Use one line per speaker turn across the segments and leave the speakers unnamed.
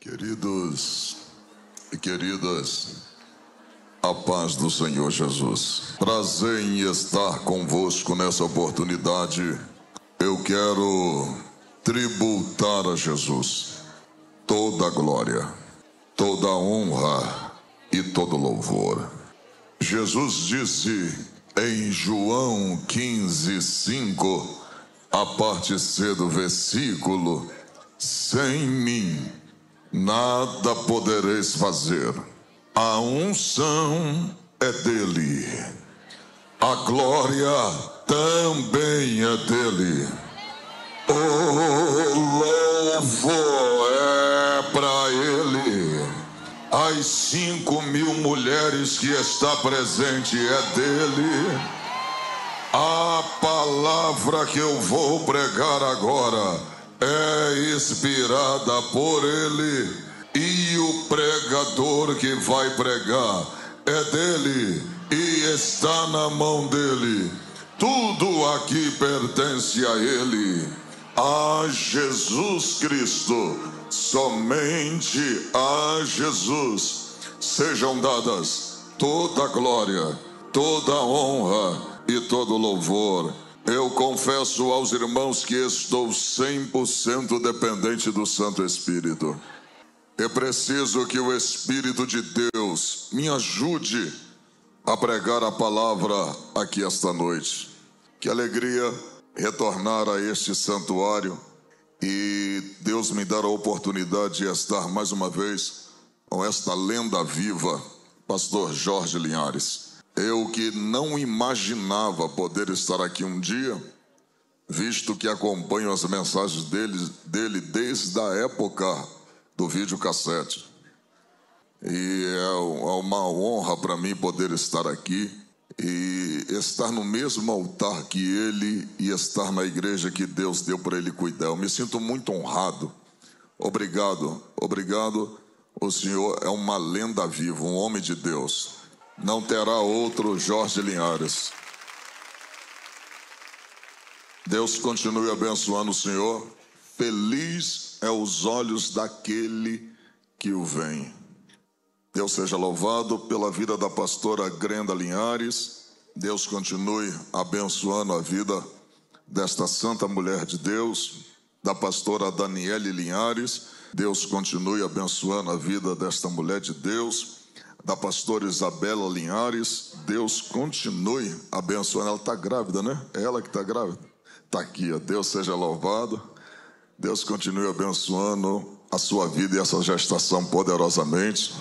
Queridos e queridas, a paz do Senhor Jesus. Prazer em estar convosco nessa oportunidade. Eu quero tributar a Jesus toda a glória, toda a honra e todo louvor. Jesus disse em João 15:5, a parte C do versículo: sem mim nada podereis fazer. A unção é dele, a glória também é dele, o louvor é para ele. As 5.000 mulheres que está presente é dele. A palavra que eu vou pregar agora é inspirada por ele, e o pregador que vai pregar é dele e está na mão dele. Tudo aqui pertence a ele, a Jesus Cristo, somente a Jesus sejam dadas toda a glória, toda a honra e todo louvor. Eu confesso aos irmãos que estou 100% dependente do Santo Espírito. É preciso que o Espírito de Deus me ajude a pregar a palavra aqui esta noite. Que alegria retornar a este santuário e Deus me dar a oportunidade de estar mais uma vez com esta lenda viva, pastor Jorge Linhares. Eu que não imaginava poder estar aqui um dia, visto que acompanho as mensagens dele desde a época do videocassete. E é uma honra para mim poder estar aqui e estar no mesmo altar que ele e estar na igreja que Deus deu para ele cuidar. Eu me sinto muito honrado. Obrigado, obrigado. O Senhor é uma lenda viva, um homem de Deus. Não terá outro Jorge Linhares. Deus continue abençoando o Senhor. Feliz é os olhos daquele que o vem. Deus seja louvado pela vida da pastora Grenda Linhares. Deus continue abençoando a vida desta santa mulher de Deus, da pastora Daniele Linhares. Deus continue abençoando a vida desta mulher de Deus, da pastora Isabela Linhares. Deus continue abençoando. Ela está grávida, né? É ela que está grávida. Está aqui, ó. Deus seja louvado. Deus continue abençoando a sua vida e essa gestação poderosamente.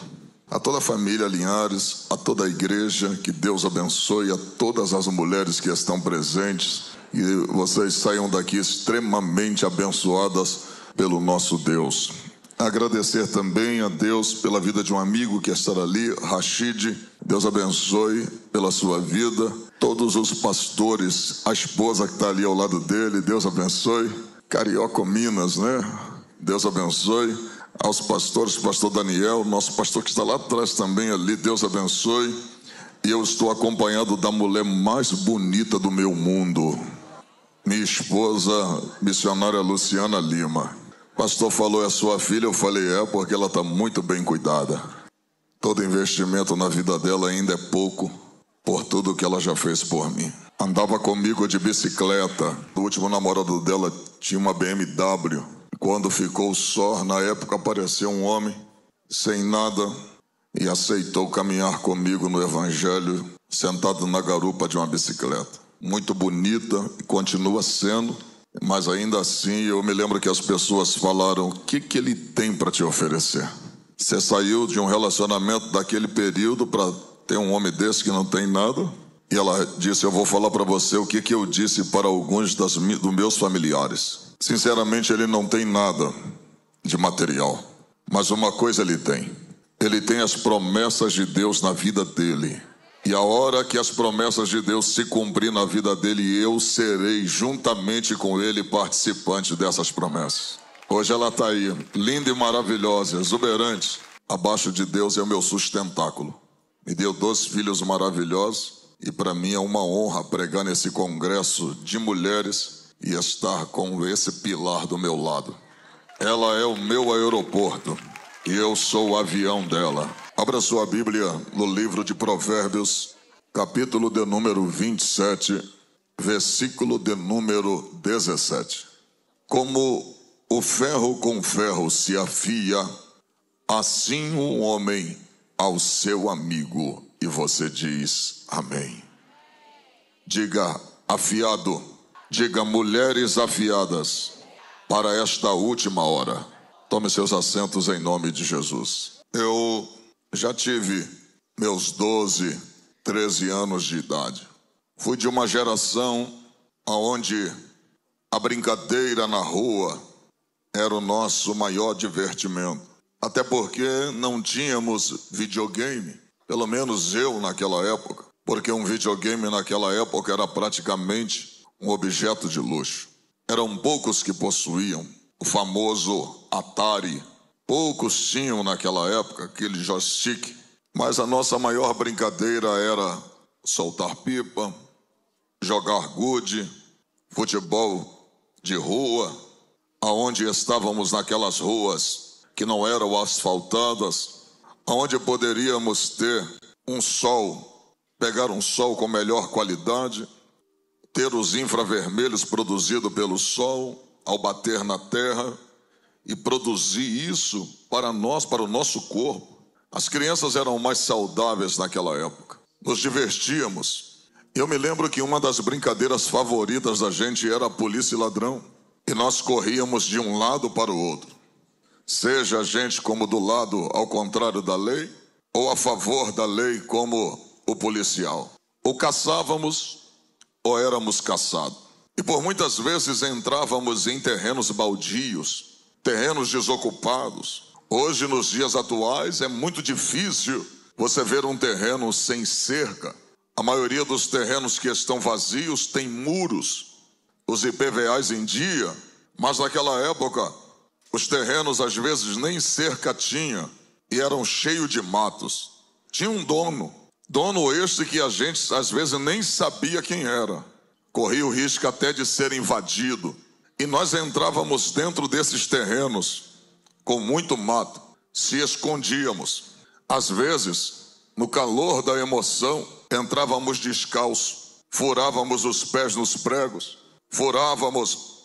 A toda a família Linhares, a toda a igreja, que Deus abençoe a todas as mulheres que estão presentes. E vocês saiam daqui extremamente abençoadas pelo nosso Deus. Agradecer também a Deus pela vida de um amigo que está ali, Rashid. Deus abençoe pela sua vida. Todos os pastores, a esposa que está ali ao lado dele, Deus abençoe. Carioca, Minas, né? Deus abençoe. Aos pastores, pastor Daniel, nosso pastor que está lá atrás também ali, Deus abençoe. E eu estou acompanhado da mulher mais bonita do meu mundo, minha esposa, missionária Luciana Lima. O pastor falou, é sua filha? Eu falei, é, porque ela está muito bem cuidada. Todo investimento na vida dela ainda é pouco, por tudo que ela já fez por mim. Andava comigo de bicicleta. O último namorado dela tinha uma BMW. Quando ficou só, na época apareceu um homem sem nada e aceitou caminhar comigo no evangelho, sentado na garupa de uma bicicleta. Muito bonita e continua sendo. Mas ainda assim, eu me lembro que as pessoas falaram, o que ele tem para te oferecer? Você saiu de um relacionamento daquele período para ter um homem desse que não tem nada? E ela disse, eu vou falar para você o que eu disse para alguns dos meus familiares. Sinceramente, ele não tem nada de material. Mas uma coisa ele tem. Ele tem as promessas de Deus na vida dele. E a hora que as promessas de Deus se cumprir na vida dele, eu serei juntamente com ele participante dessas promessas. Hoje ela está aí, linda e maravilhosa, exuberante. Abaixo de Deus é o meu sustentáculo. Me deu 2 filhos maravilhosos e para mim é uma honra pregar nesse congresso de mulheres e estar com esse pilar do meu lado. Ela é o meu aeroporto. e eu sou o avião dela. Abra sua Bíblia no livro de Provérbios, capítulo de número 27, versículo de número 17. Como o ferro com ferro se afia, assim um homem ao seu amigo. E você diz amém. Diga afiado, diga mulheres afiadas para esta última hora. Tome seus assentos em nome de Jesus. Eu já tive meus 12, 13 anos de idade. Fui de uma geração onde a brincadeira na rua era o nosso maior divertimento. Até porque não tínhamos videogame, pelo menos eu naquela época, porque um videogame naquela época era praticamente um objeto de luxo. Eram poucos que possuíam o famoso Atari. Poucos tinham naquela época aquele joystick. Mas a nossa maior brincadeira era soltar pipa, jogar gude, futebol de rua, aonde estávamos naquelas ruas que não eram asfaltadas, aonde poderíamos ter um sol, pegar um sol com melhor qualidade, ter os infravermelhos produzidos pelo sol ao bater na terra e produzir isso para nós, para o nosso corpo. As crianças eram mais saudáveis naquela época. Nos divertíamos. Eu me lembro que uma das brincadeiras favoritas da gente era a polícia e ladrão. E nós corríamos de um lado para o outro. Seja a gente como do lado ao contrário da lei, ou a favor da lei como o policial. Ou caçávamos, ou éramos caçados. E por muitas vezes entrávamos em terrenos baldios, terrenos desocupados. Hoje, nos dias atuais, é muito difícil você ver um terreno sem cerca. A maioria dos terrenos que estão vazios tem muros, os IPVAs em dia, mas naquela época os terrenos às vezes nem cerca tinha e eram cheios de matos. Tinha um dono este que a gente às vezes nem sabia quem era. Corria o risco até de ser invadido. E nós entrávamos dentro desses terrenos com muito mato, se escondíamos. Às vezes, no calor da emoção, entrávamos descalços, furávamos os pés nos pregos,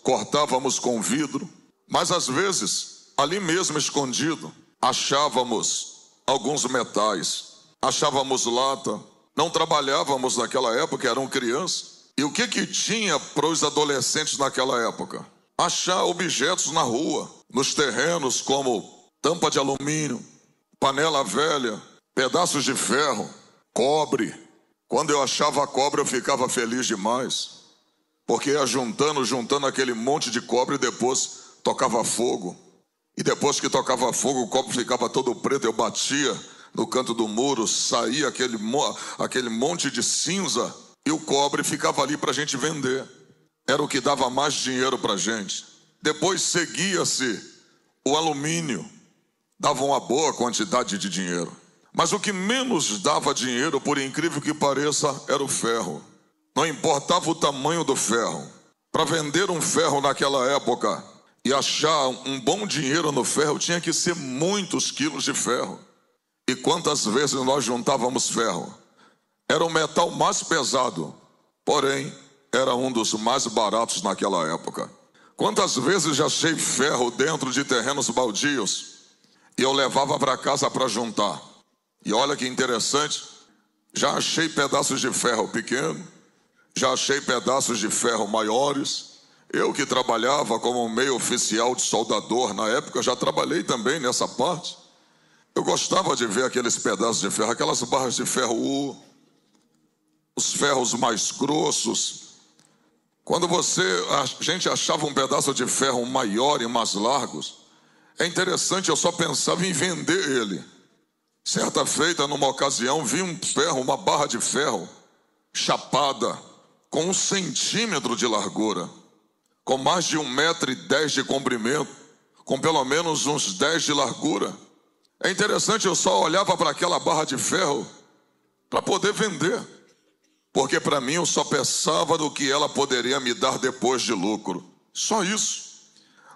cortávamos com vidro, mas às vezes, ali mesmo escondido, achávamos alguns metais, achávamos lata. Não trabalhávamos naquela época, eram crianças. E o que tinha para os adolescentes naquela época? Achar objetos na rua, nos terrenos, como tampa de alumínio, panela velha, pedaços de ferro, cobre. Quando eu achava cobre, eu ficava feliz demais, porque ia juntando aquele monte de cobre e depois tocava fogo. E depois que tocava fogo, o cobre ficava todo preto, eu batia no canto do muro, saía aquele monte de cinza, e o cobre ficava ali para a gente vender. Era o que dava mais dinheiro para a gente. Depois seguia-se o alumínio, dava uma boa quantidade de dinheiro. Mas o que menos dava dinheiro, por incrível que pareça, era o ferro. Não importava o tamanho do ferro. Para vender um ferro naquela época e achar um bom dinheiro no ferro, tinha que ser muitos quilos de ferro. E quantas vezes nós juntávamos ferro? Era o metal mais pesado, porém, era um dos mais baratos naquela época. Quantas vezes já achei ferro dentro de terrenos baldios e eu levava para casa para juntar. E olha que interessante, já achei pedaços de ferro pequeno, já achei pedaços de ferro maiores. Eu que trabalhava como meio oficial de soldador na época, já trabalhei também nessa parte. Eu gostava de ver aqueles pedaços de ferro, aquelas barras de ferro, os ferros mais grossos. Quando a gente achava um pedaço de ferro maior e mais largos, é interessante, eu só pensava em vender ele. Certa feita, numa ocasião, vi um ferro, uma barra de ferro, chapada, com 1 centímetro de largura, com mais de 1,10 m de comprimento, com pelo menos uns 10 de largura. É interessante, eu só olhava para aquela barra de ferro para poder vender, porque para mim eu só pensava no que ela poderia me dar depois de lucro. Só isso.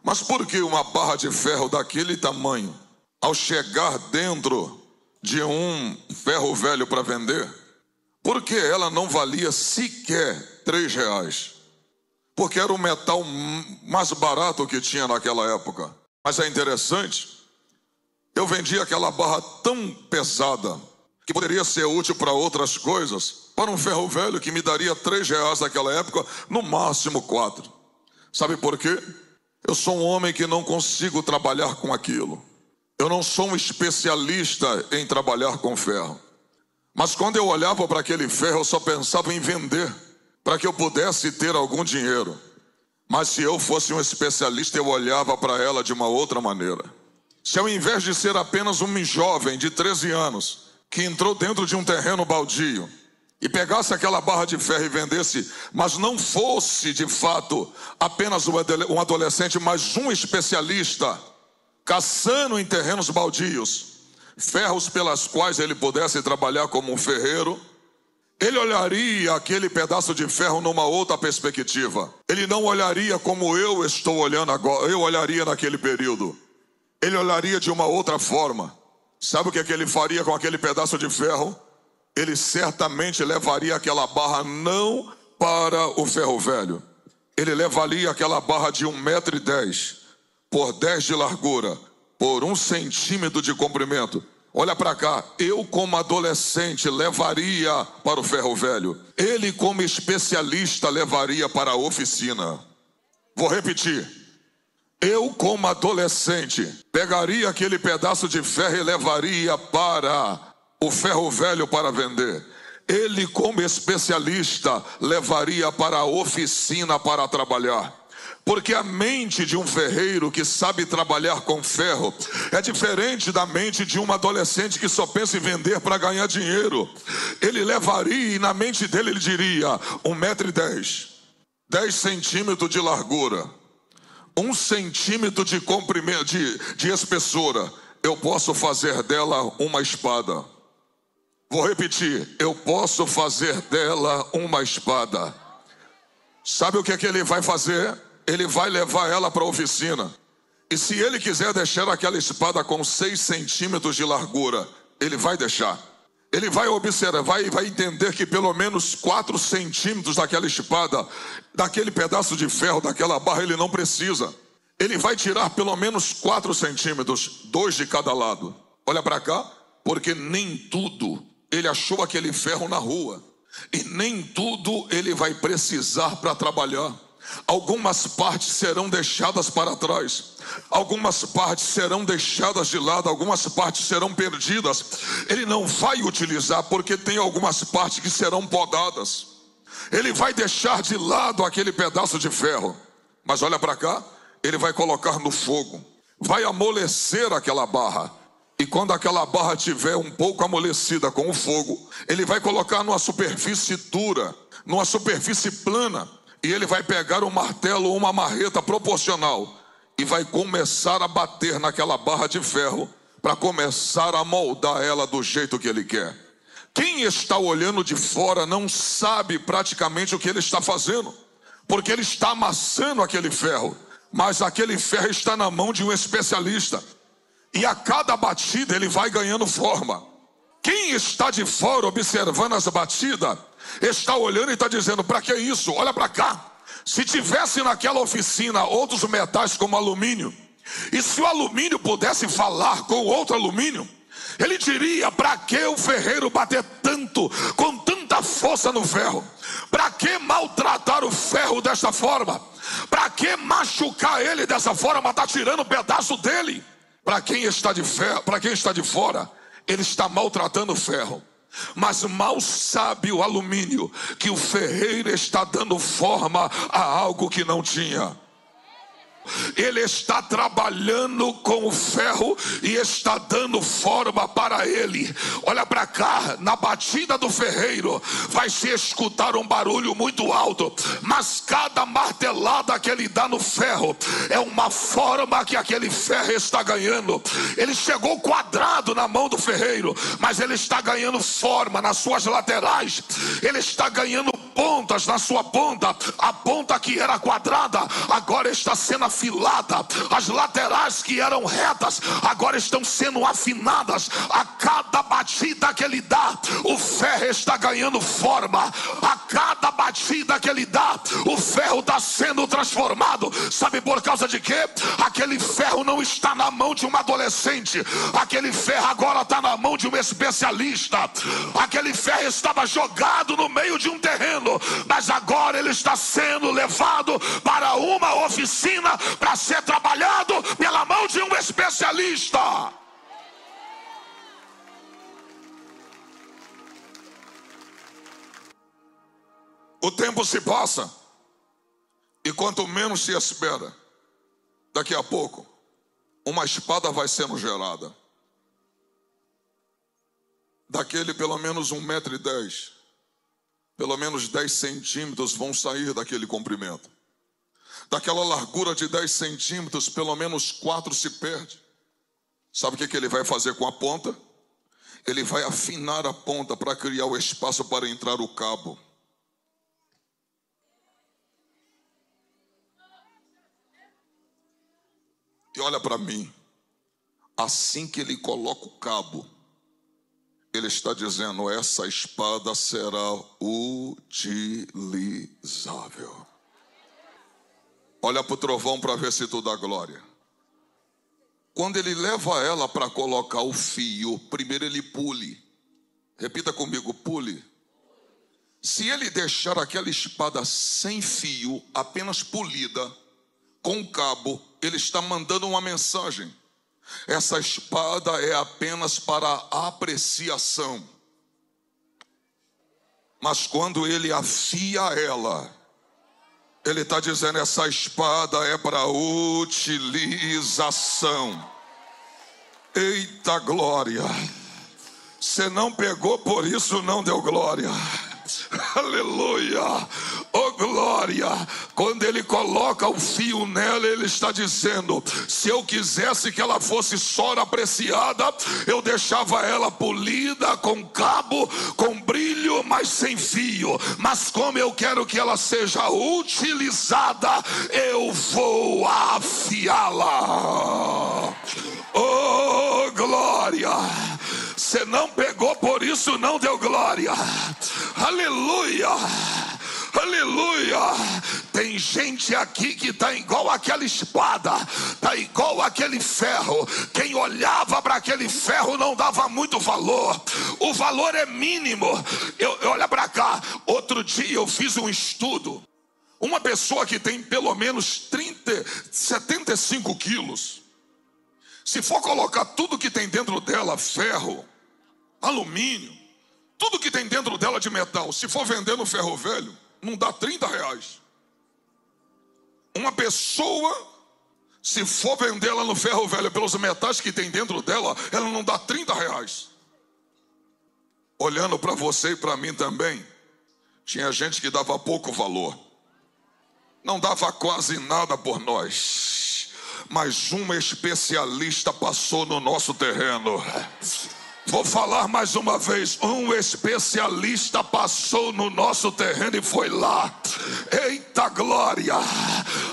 Mas por que uma barra de ferro daquele tamanho ao chegar dentro de um ferro velho para vender, porque ela não valia sequer R$3, porque era o metal mais barato que tinha naquela época. Mas é interessante, eu vendia aquela barra tão pesada que poderia ser útil para outras coisas, para um ferro velho que me daria R$3 naquela época, no máximo 4. Sabe por quê? Eu sou um homem que não consigo trabalhar com aquilo. Eu não sou um especialista em trabalhar com ferro. Mas quando eu olhava para aquele ferro, eu só pensava em vender, para que eu pudesse ter algum dinheiro. Mas se eu fosse um especialista, eu olhava para ela de uma outra maneira. Se ao invés de ser apenas um jovem de 13 anos, que entrou dentro de um terreno baldio, e pegasse aquela barra de ferro e vendesse, mas não fosse de fato apenas um adolescente, mas um especialista, caçando em terrenos baldios, ferros pelas quais ele pudesse trabalhar como um ferreiro, ele olharia aquele pedaço de ferro numa outra perspectiva. Ele não olharia como eu estou olhando agora, eu olharia naquele período. Ele olharia de uma outra forma. Sabe o que ele faria com aquele pedaço de ferro? Ele certamente levaria aquela barra não para o ferro velho. Ele levaria aquela barra de 1,10 m por 10 de largura, por 1 centímetro de comprimento. Olha para cá, eu como adolescente levaria para o ferro velho. Ele como especialista levaria para a oficina. Vou repetir. Eu como adolescente pegaria aquele pedaço de ferro e levaria para o ferro velho para vender. Ele como especialista levaria para a oficina para trabalhar. Porque a mente de um ferreiro que sabe trabalhar com ferro é diferente da mente de um adolescente que só pensa em vender para ganhar dinheiro. Ele levaria e na mente dele ele diria 1,10 m, 10 centímetros de largura, 1 centímetro de comprimento, de espessura. Eu posso fazer dela uma espada. Vou repetir, eu posso fazer dela uma espada. Sabe o que ele vai fazer? Ele vai levar ela para a oficina. E se ele quiser deixar aquela espada com 6 centímetros de largura, ele vai deixar. Ele vai observar e vai entender que pelo menos 4 centímetros daquela espada, daquele pedaço de ferro, daquela barra, ele não precisa. Ele vai tirar pelo menos 4 centímetros, 2 de cada lado. Olha para cá, porque nem tudo ele achou aquele ferro na rua. E nem tudo ele vai precisar para trabalhar. Algumas partes serão deixadas para trás, algumas partes serão deixadas de lado, algumas partes serão perdidas. Ele não vai utilizar porque tem algumas partes que serão podadas. Ele vai deixar de lado aquele pedaço de ferro. Mas olha para cá, ele vai colocar no fogo, vai amolecer aquela barra. E quando aquela barra estiver um pouco amolecida com o fogo, ele vai colocar numa superfície dura, numa superfície plana. E ele vai pegar um martelo ou uma marreta proporcional e vai começar a bater naquela barra de ferro para começar a moldar ela do jeito que ele quer. Quem está olhando de fora não sabe praticamente o que ele está fazendo, porque ele está amassando aquele ferro, mas aquele ferro está na mão de um especialista. E a cada batida ele vai ganhando forma. Quem está de fora observando as batidas, está olhando e está dizendo, para que isso? Olha para cá. Se tivesse naquela oficina outros metais como alumínio, e se o alumínio pudesse falar com outro alumínio, ele diria, para que o ferreiro bater tanto, com tanta força no ferro? Para que maltratar o ferro desta forma? Para que machucar ele dessa forma? Está tirando um pedaço dele. Para quem está de fora, ele está maltratando o ferro. Mas mal sabe o alumínio que o ferreiro está dando forma a algo que não tinha. Ele está trabalhando com o ferro e está dando forma para ele. Olha para cá, na batida do ferreiro vai se escutar um barulho muito alto, mas cada martelada que ele dá no ferro é uma forma que aquele ferro está ganhando. Ele chegou quadrado na mão do ferreiro, mas ele está ganhando forma nas suas laterais. Ele está ganhando pontas, na sua ponta, a ponta que era quadrada agora está sendo afilada, as laterais que eram retas agora estão sendo afinadas. A cada batida que ele dá, o ferro está ganhando forma. A cada batida que ele dá, o ferro está sendo transformado. Sabe por causa de quê? Aquele ferro não está na mão de um adolescente, aquele ferro agora está na mão de um especialista. Aquele ferro estava jogado no meio de um terreno, mas agora ele está sendo levado para uma oficina para ser trabalhado pela mão de um especialista. O tempo se passa e quanto menos se espera, daqui a pouco uma espada vai sendo gerada. Daquele pelo menos 1,10 m, pelo menos 10 centímetros vão sair daquele comprimento. Daquela largura de 10 centímetros, pelo menos 4 se perde. Sabe o que ele vai fazer com a ponta? Ele vai afinar a ponta para criar o espaço para entrar o cabo. E olha para mim, assim que ele coloca o cabo, ele está dizendo: essa espada será utilizável. Olha para o trovão para ver se tu dá glória. Quando ele leva ela para colocar o fio, primeiro ele pule. Repita comigo, pule. Se ele deixar aquela espada sem fio, apenas polida, com cabo, ele está mandando uma mensagem: essa espada é apenas para apreciação. Mas quando ele afia ela, ele está dizendo: essa espada é para utilização. Eita glória! Você não pegou, por isso não deu glória. Aleluia, oh glória. Quando ele coloca o fio nela, ele está dizendo: se eu quisesse que ela fosse só apreciada, eu deixava ela polida, com cabo, com brilho, mas sem fio. Mas como eu quero que ela seja utilizada, eu vou afiá-la. Oh glória! Você não pegou, por isso não deu glória. Aleluia, aleluia. Tem gente aqui que está igual aquela espada, está igual aquele ferro. Quem olhava para aquele ferro não dava muito valor. O valor é mínimo. Olha para cá, outro dia eu fiz um estudo. Uma pessoa que tem pelo menos 75 quilos, se for colocar tudo que tem dentro dela, ferro, alumínio, tudo que tem dentro dela de metal, se for vender no ferro velho, não dá R$30. Uma pessoa, se for vendê-la no ferro velho pelos metais que tem dentro dela, ela não dá R$30. Olhando para você e para mim também, tinha gente que dava pouco valor, não dava quase nada por nós, mas um especialista passou no nosso terreno. Vou falar mais uma vez: um especialista passou no nosso terreno e foi lá. Eita glória!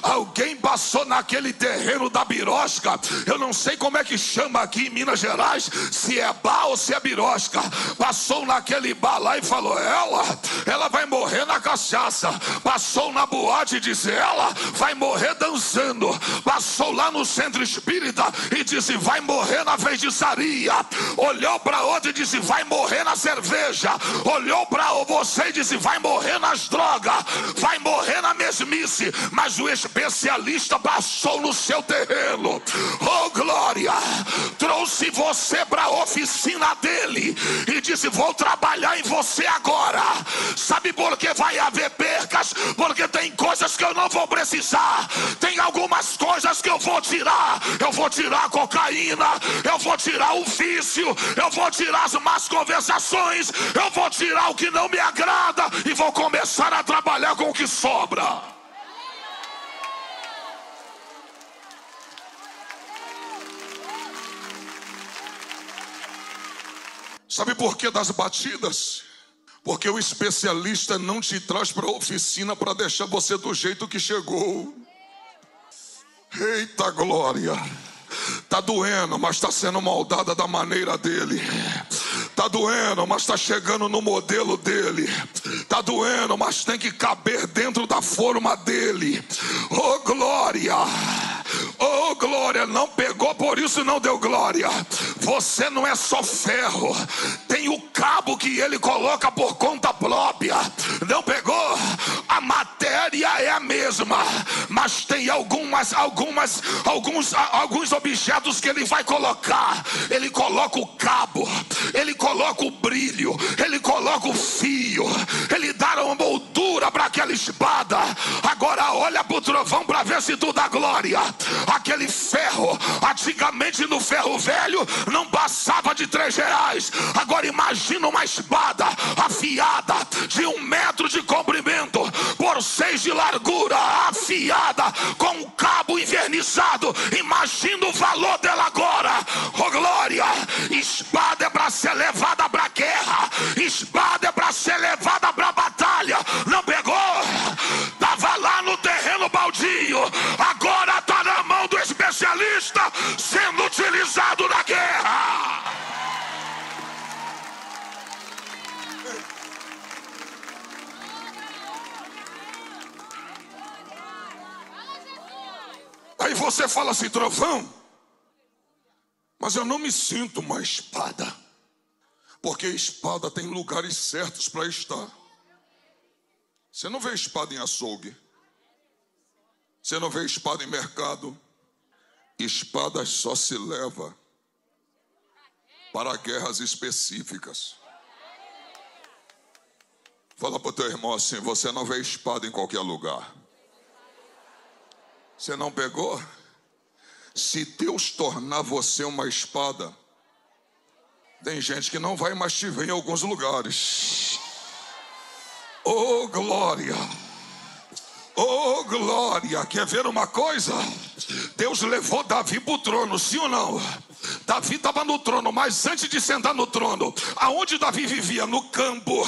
Alguém passou naquele terreno da birosca. Eu não sei como é que chama aqui em Minas Gerais, se é bar ou se é birosca. Passou naquele bar lá e falou: ela vai morrer na cachaça. Passou na boate e disse: ela vai morrer dançando. Passou lá no centro espírita e disse: vai morrer na feitiçaria. Olhou para outro e disse: vai morrer na cerveja. Olhou para você e disse: vai morrer nas drogas, vai morrer na mesmice. Mas o especialista passou no seu terreno. Oh glória! Trouxe você para a oficina dele e disse: vou trabalhar em você agora. Sabe por que vai haver percas? Porque tem coisas que eu não vou precisar. Tem algumas coisas que eu vou tirar. Eu vou tirar a cocaína, eu vou tirar o vício, eu vou tirar as más conversações, eu vou tirar o que não me agrada e vou começar a trabalhar com o que sobra. Sabe por que das batidas? Porque o especialista não te traz para a oficina para deixar você do jeito que chegou. Eita glória! Tá doendo, mas está sendo moldada da maneira dele. Tá doendo, mas está chegando no modelo dele. Tá doendo, mas tem que caber dentro da forma dele. Oh glória! Oh glória! Não pegou, por isso não deu glória. Você não é só ferro, tem o cabo que ele coloca por conta própria. Não pegou? A matéria é a mesma, mas tem alguns objetos que ele vai colocar. Ele coloca o cabo, ele coloca o brilho, ele coloca o fio, ele dá uma moldura para aquela espada. Agora olha para o trovão para ver se tu dá glória. Aquele ferro, antigamente no ferro velho não passava de R$3. Agora imagina uma espada afiada de 1 metro de comprimento por 6 de largura, afiada com um cabo invernizado. Imagina o valor dela agora. Oh glória! Espada é para ser levada para a guerra, espada é para ser levada para a batalha. Não pegou? Estava lá no terreno baldio, agora está na mão do especialista, sendo utilizado na guerra. Aí você fala assim, trovão, mas eu não me sinto uma espada. Porque espada tem lugares certos para estar. Você não vê espada em açougue. Você não vê espada em mercado. Espada só se leva para guerras específicas. Fala para o teu irmão assim, você não vê espada em qualquer lugar. Você não pegou? Se Deus tornar você uma espada, tem gente que não vai mais te ver em alguns lugares. Oh glória! Oh glória! Quer ver uma coisa? Deus levou Davi para o trono, sim ou não? Davi estava no trono, mas antes de sentar no trono, aonde Davi vivia? No campo.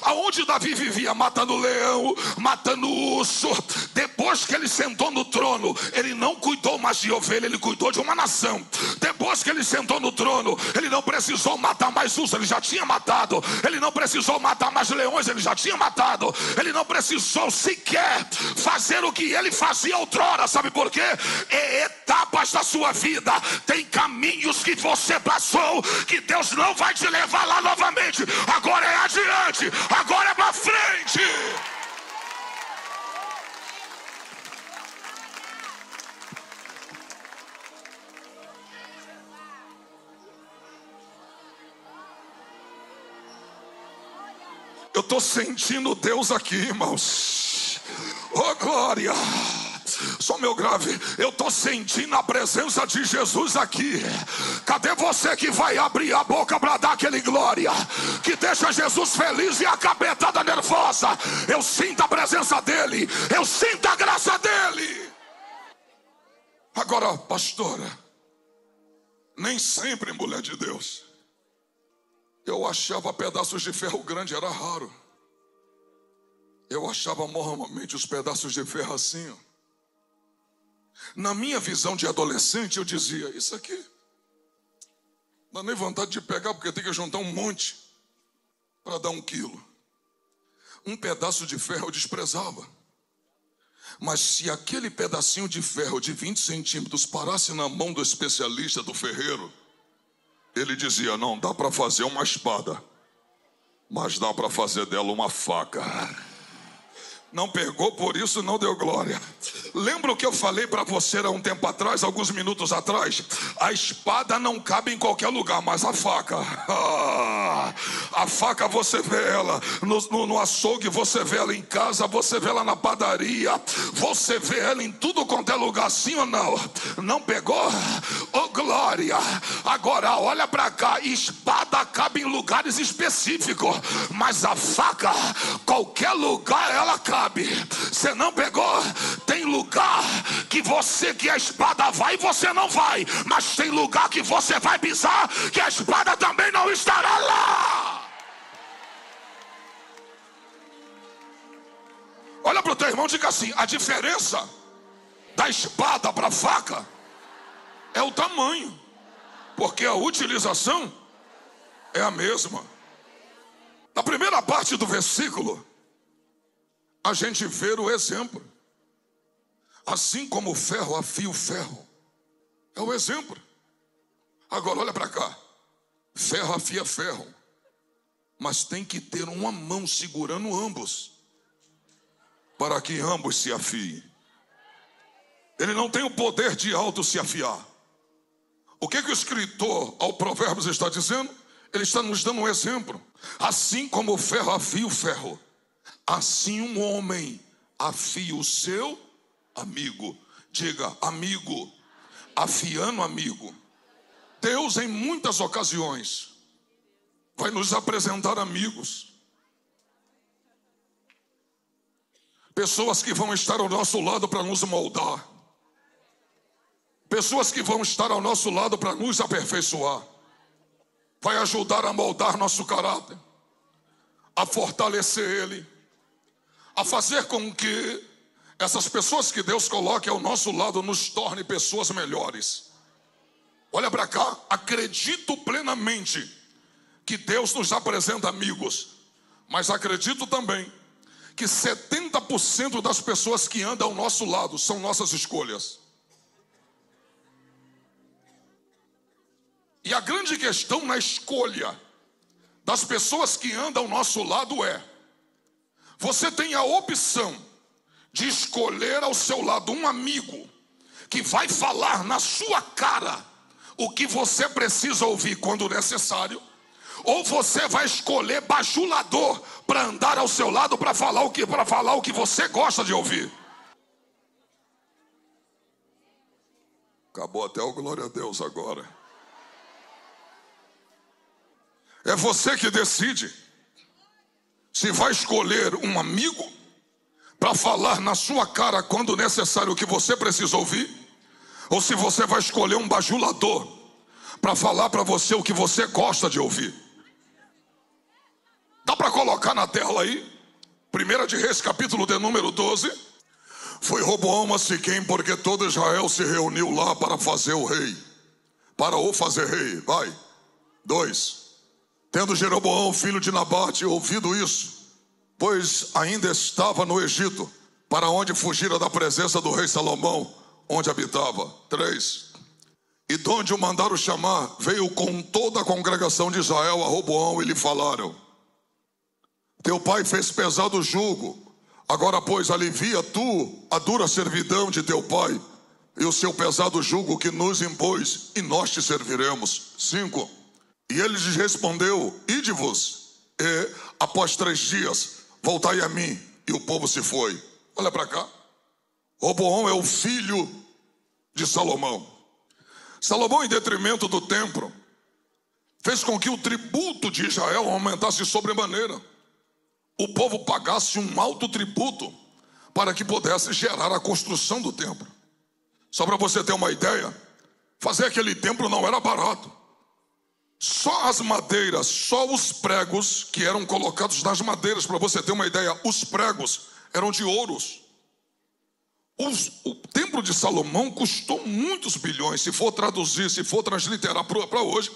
Aonde Davi vivia? Matando leão, matando urso. Depois que ele sentou no trono, ele não cuidou mais de ovelha, ele cuidou de uma nação. Depois que ele sentou no trono, ele não precisou matar mais urso, ele já tinha matado. Ele não precisou matar mais leões, ele já tinha matado. Ele não precisou sequer fazer o que ele fazia outrora. Sabe por quê? É etapas da sua vida, tem caminhos que você passou, que Deus não vai te levar lá novamente. Agora é adiante, agora é para frente. Eu estou sentindo Deus aqui, irmãos. Oh glória! Só meu grave, eu estou sentindo a presença de Jesus aqui. Cadê você que vai abrir a boca para dar aquele glória? Que deixa Jesus feliz e a cabetada nervosa. Eu sinto a presença dele, eu sinto a graça dele. Agora, pastora, nem sempre, mulher de Deus, eu achava pedaços de ferro grande, era raro. Eu achava normalmente os pedaços de ferro assim, ó. Na minha visão de adolescente, eu dizia, isso aqui não dá nem vontade de pegar, porque tem que juntar um monte para dar 1 quilo. Um pedaço de ferro eu desprezava. Mas se aquele pedacinho de ferro de 20 centímetros parasse na mão do especialista, do ferreiro, ele dizia, não dá para fazer uma espada, mas dá para fazer dela uma faca. Não pegou, por isso não deu glória. Lembra o que eu falei para você há um tempo atrás, alguns minutos atrás? A espada não cabe em qualquer lugar, mas a faca, a faca você vê ela no açougue, você vê ela em casa, você vê ela na padaria, você vê ela em tudo quanto é lugar, sim ou não? Não pegou? Oh glória! Agora olha para cá, espada cabe em lugares específicos, mas a faca, qualquer lugar ela cabe. Você não pegou? Tem lugar que a espada vai e você não vai, mas tem lugar que você vai pisar que a espada também não estará lá. assim, a diferença da espada para a faca é o tamanho, porque a utilização é a mesma. Na primeira parte do versículo, a gente vê o exemplo. Assim como o ferro afia o ferro, é o exemplo. Agora olha para cá, ferro afia ferro, mas tem que ter uma mão segurando ambos, para que ambos se afiem. Ele não tem o poder de auto se afiar. O que o escritor ao Provérbios está dizendo? Ele está nos dando um exemplo. Assim como o ferro afia o ferro, assim um homem afia o seu amigo. Diga, amigo, afiando amigo. Deus, em muitas ocasiões, vai nos apresentar amigos. Pessoas que vão estar ao nosso lado para nos moldar. Pessoas que vão estar ao nosso lado para nos aperfeiçoar. Vai ajudar a moldar nosso caráter, a fortalecer ele, a fazer com que essas pessoas que Deus coloque ao nosso lado nos torne pessoas melhores. Olha para cá, acredito plenamente que Deus nos apresenta amigos, mas acredito também que 70% das pessoas que andam ao nosso lado são nossas escolhas. E a grande questão na escolha das pessoas que andam ao nosso lado é: você tem a opção de escolher ao seu lado um amigo que vai falar na sua cara o que você precisa ouvir quando necessário, ou você vai escolher bajulador para andar ao seu lado para falar o que você gosta de ouvir. Acabou até o glória a Deus agora. É você que decide se vai escolher um amigo para falar na sua cara quando necessário o que você precisa ouvir, ou se você vai escolher um bajulador para falar para você o que você gosta de ouvir. Dá para colocar na tela aí? 1 de Reis, capítulo de número 12. Foi Roboão a Siquém, porque todo Israel se reuniu lá para fazer o rei, para o fazer rei. Vai. 2. Tendo Jeroboão, filho de Nabate, ouvido isso, pois ainda estava no Egito, para onde fugira da presença do rei Salomão, onde habitava. 3. E de onde o mandaram chamar, veio com toda a congregação de Israel a Roboão e lhe falaram: teu pai fez pesado jugo, agora pois alivia tu a dura servidão de teu pai e o seu pesado jugo que nos impôs, e nós te serviremos. 5. E ele lhes respondeu: ide-vos, e após 3 dias voltai a mim. E o povo se foi. Olha para cá. Roboão é o filho de Salomão. Salomão, em detrimento do templo, fez com que o tributo de Israel aumentasse sobremaneira. O povo pagasse um alto tributo para que pudesse gerar a construção do templo. Só para você ter uma ideia, fazer aquele templo não era barato. Só as madeiras, só os pregos que eram colocados nas madeiras, para você ter uma ideia, os pregos eram de ouros. O templo de Salomão custou muitos bilhões. Se for traduzir, se for transliterar para hoje,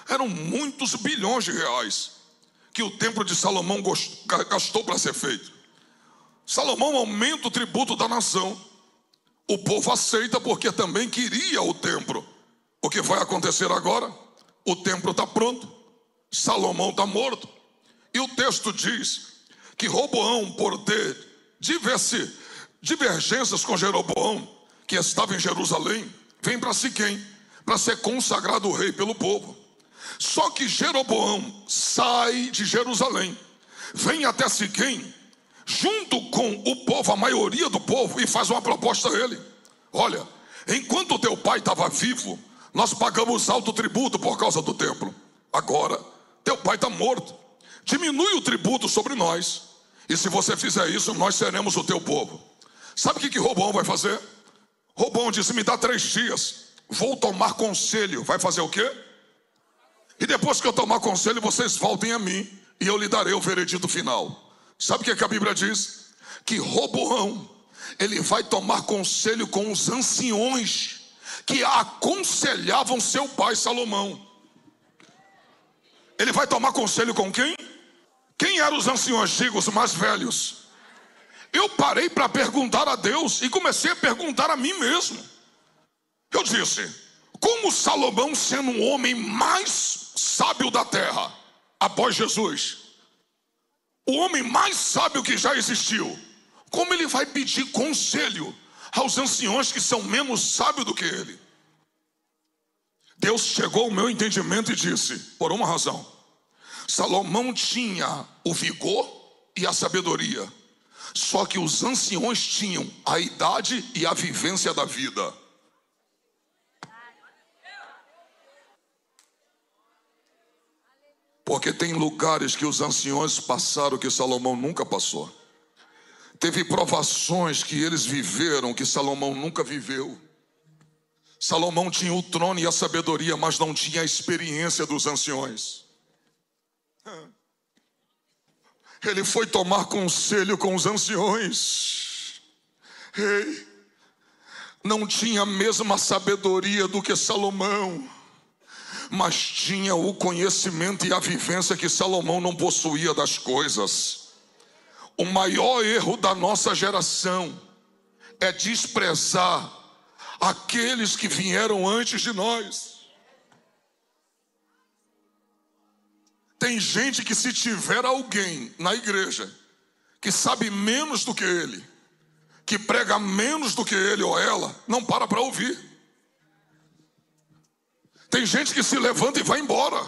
eram muitos bilhões de reais que o templo de Salomão gastou para ser feito. Salomão aumenta o tributo da nação. O povo aceita porque também queria o templo. O que vai acontecer agora? O templo está pronto, Salomão está morto. E o texto diz que Roboão, por ter divergências com Jeroboão, que estava em Jerusalém, vem para Siquém, para ser consagrado rei pelo povo. Só que Jeroboão sai de Jerusalém, vem até Siquém, junto com o povo, a maioria do povo, e faz uma proposta a ele: olha, enquanto o teu pai estava vivo, nós pagamos alto tributo por causa do templo. Agora, teu pai está morto. Diminui o tributo sobre nós. E se você fizer isso, nós seremos o teu povo. Sabe o que Roboão vai fazer? Roboão disse: me dá 3 dias. Vou tomar conselho. Vai fazer o quê? E depois que eu tomar conselho, vocês voltem a mim e eu lhe darei o veredito final. Sabe o que a Bíblia diz? Que Roboão, ele vai tomar conselho com os anciões que aconselhavam seu pai Salomão. Ele vai tomar conselho com quem? Quem eram os anciões? Diga, os mais velhos. Eu parei para perguntar a Deus e comecei a perguntar a mim mesmo. Eu disse, como Salomão, sendo um homem mais sábio da terra, após Jesus, o homem mais sábio que já existiu, como ele vai pedir conselho aos anciões que são menos sábios do que ele? Deus chegou ao meu entendimento e disse, por uma razão: Salomão tinha o vigor e a sabedoria, só que os anciões tinham a idade e a vivência da vida. Porque tem lugares que os anciões passaram que Salomão nunca passou. Teve provações que eles viveram que Salomão nunca viveu. Salomão tinha o trono e a sabedoria, mas não tinha a experiência dos anciões. Ele foi tomar conselho com os anciões. Ei, não tinha a mesma sabedoria do que Salomão, mas tinha o conhecimento e a vivência que Salomão não possuía das coisas. O maior erro da nossa geração é desprezar aqueles que vieram antes de nós. Tem gente que, se tiver alguém na igreja que sabe menos do que ele, que prega menos do que ele ou ela, não para ouvir. Tem gente que se levanta e vai embora.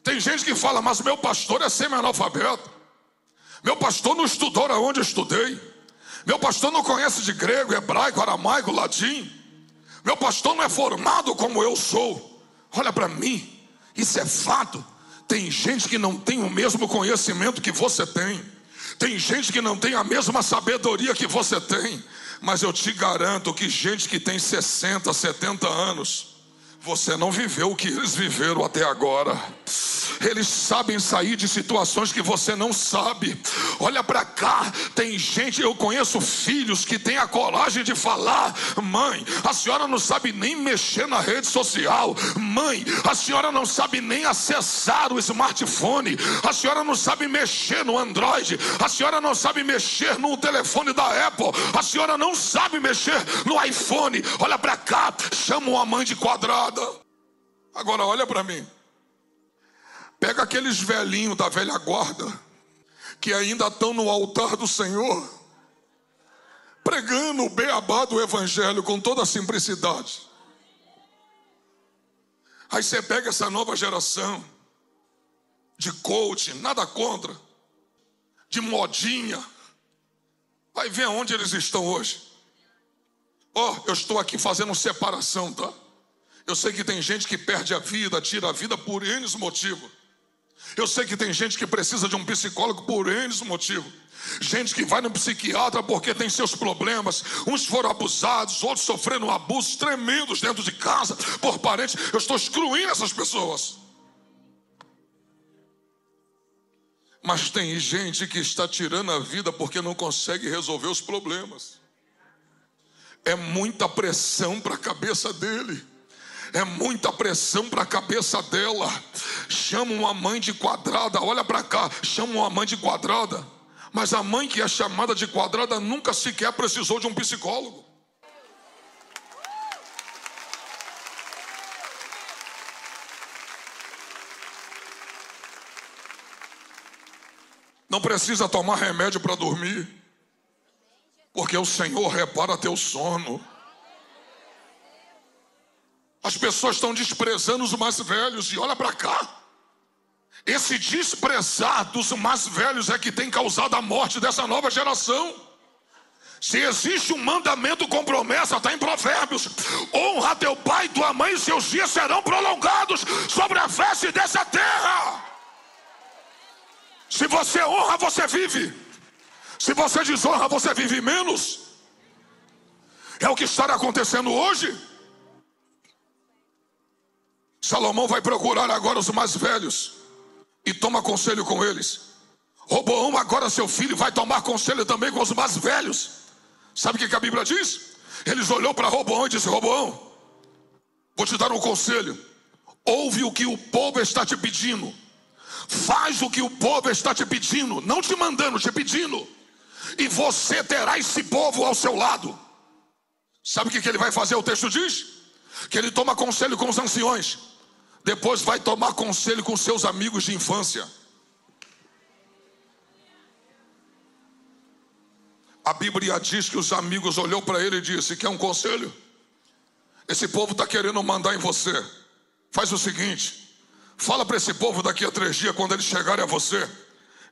Tem gente que fala, mas meu pastor é semi-analfabeto. Meu pastor não estudou onde eu estudei. Meu pastor não conhece de grego, hebraico, aramaico, latim. Meu pastor não é formado como eu sou. Olha para mim, isso é fato. Tem gente que não tem o mesmo conhecimento que você tem. Tem gente que não tem a mesma sabedoria que você tem. Mas eu te garanto que gente que tem 60, 70 anos, você não viveu o que eles viveram até agora. Eles sabem sair de situações que você não sabe. Olha para cá, tem gente, eu conheço filhos que têm a coragem de falar: mãe, a senhora não sabe nem mexer na rede social. Mãe, a senhora não sabe nem acessar o smartphone. A senhora não sabe mexer no Android. A senhora não sabe mexer no telefone da Apple. A senhora não sabe mexer no iPhone. Olha para cá, chamam a mãe de quadrada. Agora olha para mim. Pega aqueles velhinhos da velha guarda que ainda estão no altar do Senhor, pregando o beabá do evangelho com toda a simplicidade. Aí você pega essa nova geração de coach, nada contra, de modinha. Vai ver onde eles estão hoje. Eu estou aqui fazendo separação, tá? Eu sei que tem gente que perde a vida, tira a vida por N motivos. Eu sei que tem gente que precisa de um psicólogo por N motivos. Gente que vai no psiquiatra porque tem seus problemas. Uns foram abusados, outros sofreram abusos tremendos dentro de casa, por parentes. Eu estou excluindo essas pessoas. Mas tem gente que está tirando a vida porque não consegue resolver os problemas. É muita pressão para a cabeça dele. É muita pressão para a cabeça dela. Chamam a mãe de quadrada. Olha para cá, chamam a mãe de quadrada. Mas a mãe que é chamada de quadrada nunca sequer precisou de um psicólogo. Não precisa tomar remédio para dormir, porque o Senhor repara teu sono. As pessoas estão desprezando os mais velhos. E olha para cá, esse desprezar dos mais velhos é que tem causado a morte dessa nova geração. Se existe um mandamento com promessa, está em Provérbios: honra teu pai e tua mãe, e seus dias serão prolongados sobre a face dessa terra. Se você honra, você vive. Se você desonra, você vive menos. É o que está acontecendo hoje. Salomão vai procurar agora os mais velhos e toma conselho com eles. Roboão, agora seu filho, vai tomar conselho também com os mais velhos. Sabe o que a Bíblia diz? Eles olhou para Roboão e disse: Roboão, vou te dar um conselho. Ouve o que o povo está te pedindo. Faz o que o povo está te pedindo. Não te mandando, te pedindo. E você terá esse povo ao seu lado. Sabe o que ele vai fazer? O texto diz que ele toma conselho com os anciões. Depois vai tomar conselho com seus amigos de infância. A Bíblia diz que os amigos olhou para ele e disse: quer um conselho? Esse povo está querendo mandar em você. Faz o seguinte: fala para esse povo daqui a 3 dias, quando eles chegarem a você,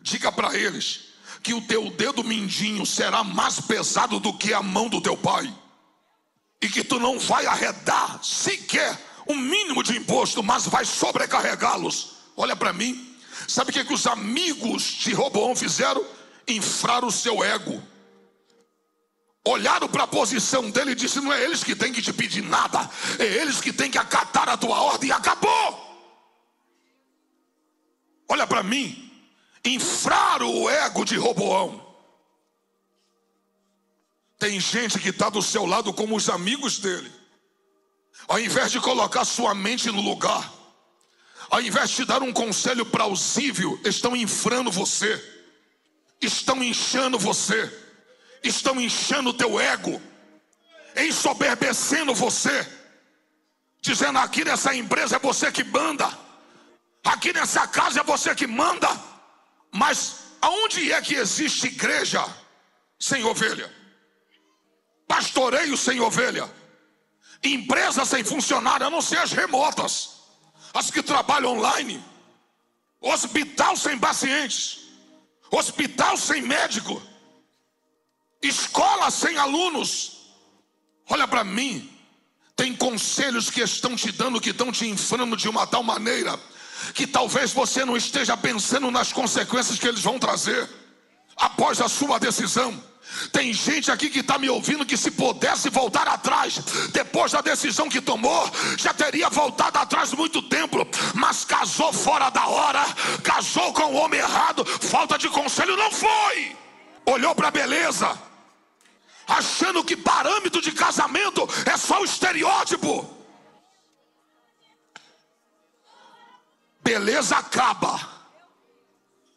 diga para eles que o teu dedo mindinho será mais pesado do que a mão do teu pai, e que tu não vai arredar sequer um mínimo de imposto, mas vai sobrecarregá-los. Olha para mim. Sabe o que os amigos de Roboão fizeram? Infraram o seu ego. Olharam para a posição dele e disse: não é eles que têm que te pedir nada, é eles que têm que acatar a tua ordem, e acabou. Olha para mim. Infraram o ego de Roboão. Tem gente que está do seu lado como os amigos dele. Ao invés de colocar sua mente no lugar, ao invés de te dar um conselho plausível, estão infrando você, estão inchando você, estão inchando o teu ego, ensoberbecendo você, dizendo: aqui nessa empresa é você que manda, aqui nessa casa é você que manda. Mas aonde é que existe igreja sem ovelha? Pastoreio sem ovelha? Empresa sem funcionário, a não ser as remotas, as que trabalham online. Hospital sem pacientes, hospital sem médico, escola sem alunos. Olha para mim. Tem conselhos que estão te dando, que estão te inflando de uma tal maneira que talvez você não esteja pensando nas consequências que eles vão trazer após a sua decisão. Tem gente aqui que está me ouvindo que, se pudesse voltar atrás depois da decisão que tomou, já teria voltado atrás muito tempo, mas casou fora da hora, casou com o homem errado. Falta de conselho não foi. Olhou para a beleza, achando que parâmetro de casamento é só o estereótipo. Beleza acaba,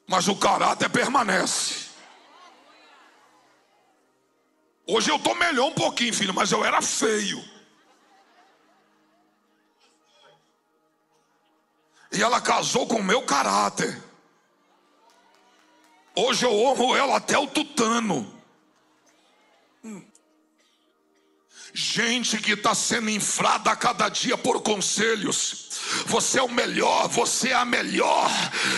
mas o caráter permanece. Hoje eu estou melhor um pouquinho, filho, mas eu era feio. E ela casou com o meu caráter. Hoje eu honro ela até o tutano. Gente que está sendo infrada a cada dia por conselhos. Você é o melhor, você é a melhor,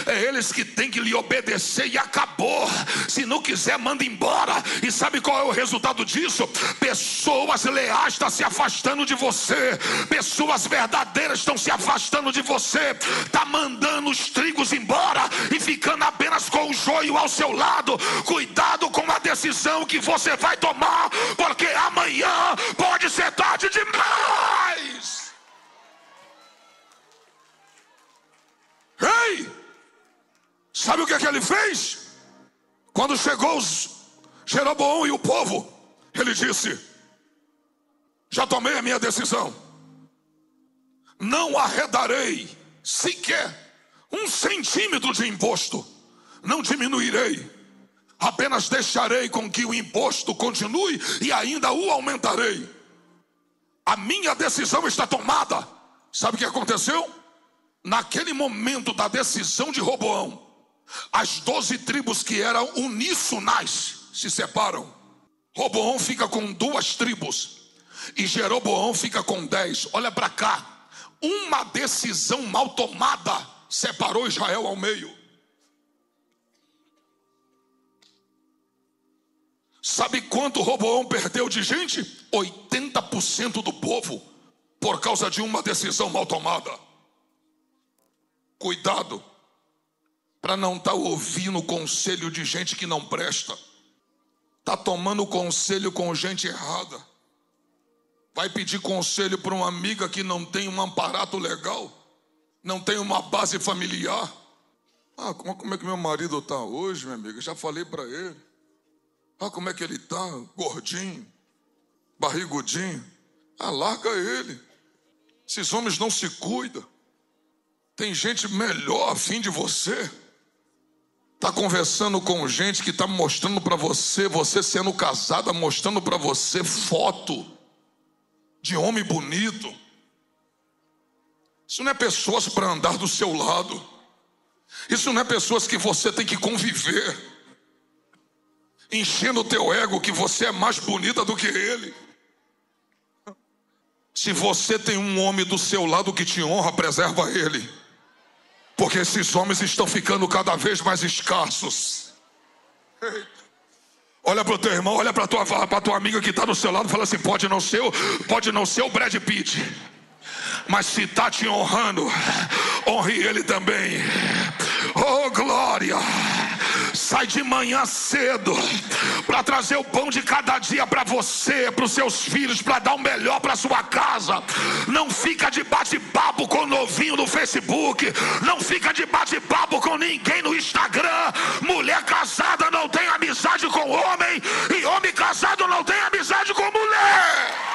é eles que têm que lhe obedecer e acabou. Se não quiser, manda embora. E sabe qual é o resultado disso? Pessoas leais estão se afastando de você, pessoas verdadeiras estão se afastando de você. Está mandando os trigos embora e ficando apenas com o joio ao seu lado. Cuidado com a decisão que você vai tomar, porque amanhã pode ser tarde demais. Ei, sabe o que ele fez? Quando chegou Jeroboão e o povo, ele disse: já tomei a minha decisão, não arredarei sequer 1 centímetro de imposto, não diminuirei, apenas deixarei com que o imposto continue e ainda o aumentarei. A minha decisão está tomada. Sabe o que aconteceu? Naquele momento da decisão de Roboão, as 12 tribos que eram uníssonas se separam. Roboão fica com 2 tribos e Jeroboão fica com 10. Olha para cá. Uma decisão mal tomada separou Israel ao meio. Sabe quanto Roboão perdeu de gente? 80% do povo, por causa de uma decisão mal tomada. Cuidado para não estar ouvindo conselho de gente que não presta. Está tomando conselho com gente errada. Vai pedir conselho para uma amiga que não tem um amparato legal, não tem uma base familiar. Como é que meu marido está hoje, minha amiga? Já falei para ele. Como é que ele está? Gordinho, barrigudinho. Larga ele. Esses homens não se cuidam. Tem gente melhor a fim de você. Está conversando com gente que está mostrando para você, você sendo casada, mostrando para você foto de homem bonito. Isso não é pessoas para andar do seu lado. Isso não é pessoas que você tem que conviver, enchendo o teu ego que você é mais bonita do que ele. Se você tem um homem do seu lado que te honra, preserva ele, porque esses homens estão ficando cada vez mais escassos. Olha para o teu irmão, olha para tua amiga que está do seu lado e fala assim: pode não ser o Brad Pitt, mas se está te honrando, honre ele também. Oh, glória! Sai de manhã cedo para trazer o pão de cada dia para você, para os seus filhos, para dar o melhor para sua casa. Não fica de bate-papo com o novinho no Facebook. Não fica de bate-papo com ninguém no Instagram. Mulher casada não tem amizade com homem, e homem casado não tem amizade com mulher.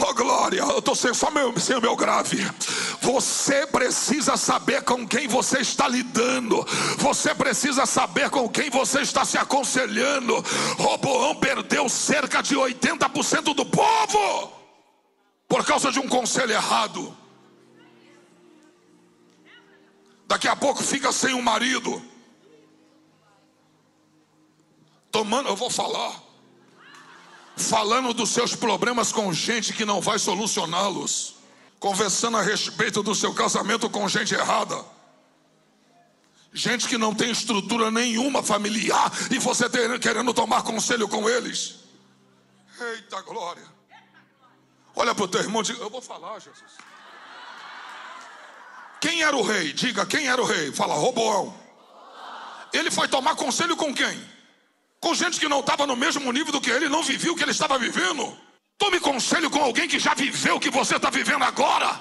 Oh, glória, eu estou sem o meu grave. Você precisa saber com quem você está lidando. Você precisa saber com quem você está se aconselhando. Roboão perdeu cerca de 80% do povo por causa de um conselho errado. Daqui a pouco fica sem um marido. Eu vou falando dos seus problemas com gente que não vai solucioná-los, conversando a respeito do seu casamento com gente errada, gente que não tem estrutura nenhuma familiar, e você querendo tomar conselho com eles. Eita glória! Olha para o teu irmão e diga: eu vou falar, Jesus. Quem era o rei? Diga, quem era o rei? Fala: Roboão. Ele foi tomar conselho com quem? Com gente que não estava no mesmo nível do que ele, não vivia o que ele estava vivendo. Tome conselho com alguém que já viveu o que você está vivendo agora.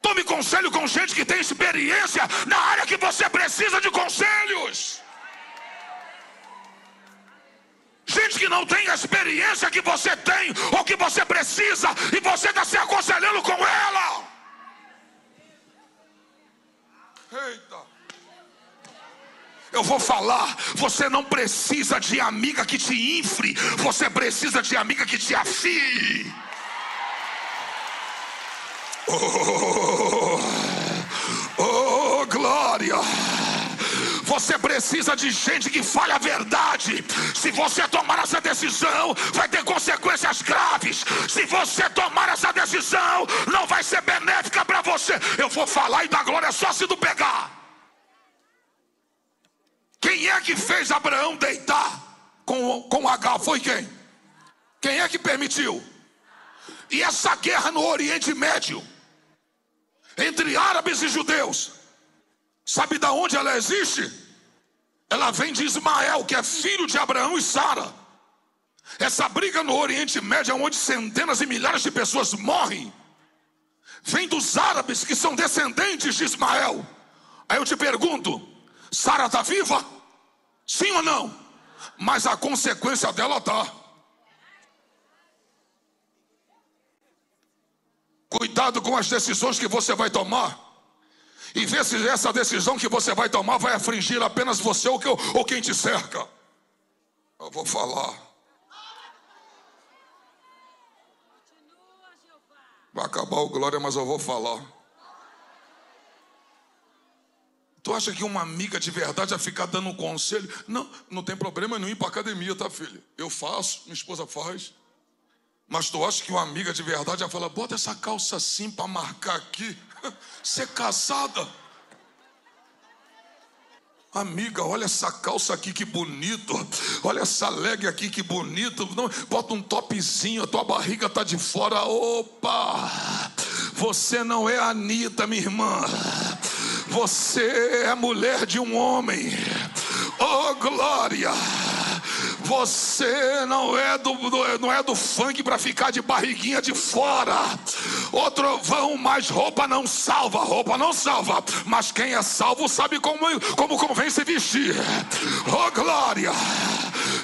Tome conselho com gente que tem experiência na área que você precisa de conselhos. Gente que não tem a experiência que você tem ou que você precisa, e você está se aconselhando com ela. Eita! Eu vou falar, você não precisa de amiga que te infle, você precisa de amiga que te afie. Oh, glória! Você precisa de gente que fale a verdade. Se você tomar essa decisão, vai ter consequências graves. Se você tomar essa decisão, não vai ser benéfica para você. Eu vou falar e dar glória só se tu pegar. Quem é que fez Abraão deitar com Agar? Foi quem? Quem é que permitiu? E essa guerra no Oriente Médio, entre árabes e judeus, sabe de onde ela existe? Ela vem de Ismael, que é filho de Abraão e Sara. Essa briga no Oriente Médio, onde centenas e milhares de pessoas morrem, vem dos árabes, que são descendentes de Ismael. Aí eu te pergunto: Sara está viva? Sim ou não? Mas a consequência dela está. Cuidado com as decisões que você vai tomar, e vê se essa decisão que você vai tomar vai afligir apenas você ou quem te cerca. Eu vou falar. Vai acabar o glória, mas eu vou falar. Tu acha que uma amiga de verdade vai ficar dando um conselho? Não tem problema nenhum ir para academia, tá, filha? Eu faço, minha esposa faz. Mas tu acha que uma amiga de verdade vai falar: bota essa calça assim para marcar aqui? Você é casada? Amiga, olha essa calça aqui, que bonito. Olha essa leg aqui, que bonito. Bota um topzinho, a tua barriga tá de fora. Opa! Você não é a Anitta, minha irmã. Você é mulher de um homem. Oh, glória! Você não é do funk para ficar de barriguinha de fora. Outro vão, mas roupa não salva. Roupa não salva. Mas quem é salvo sabe como vem se vestir. Oh glória.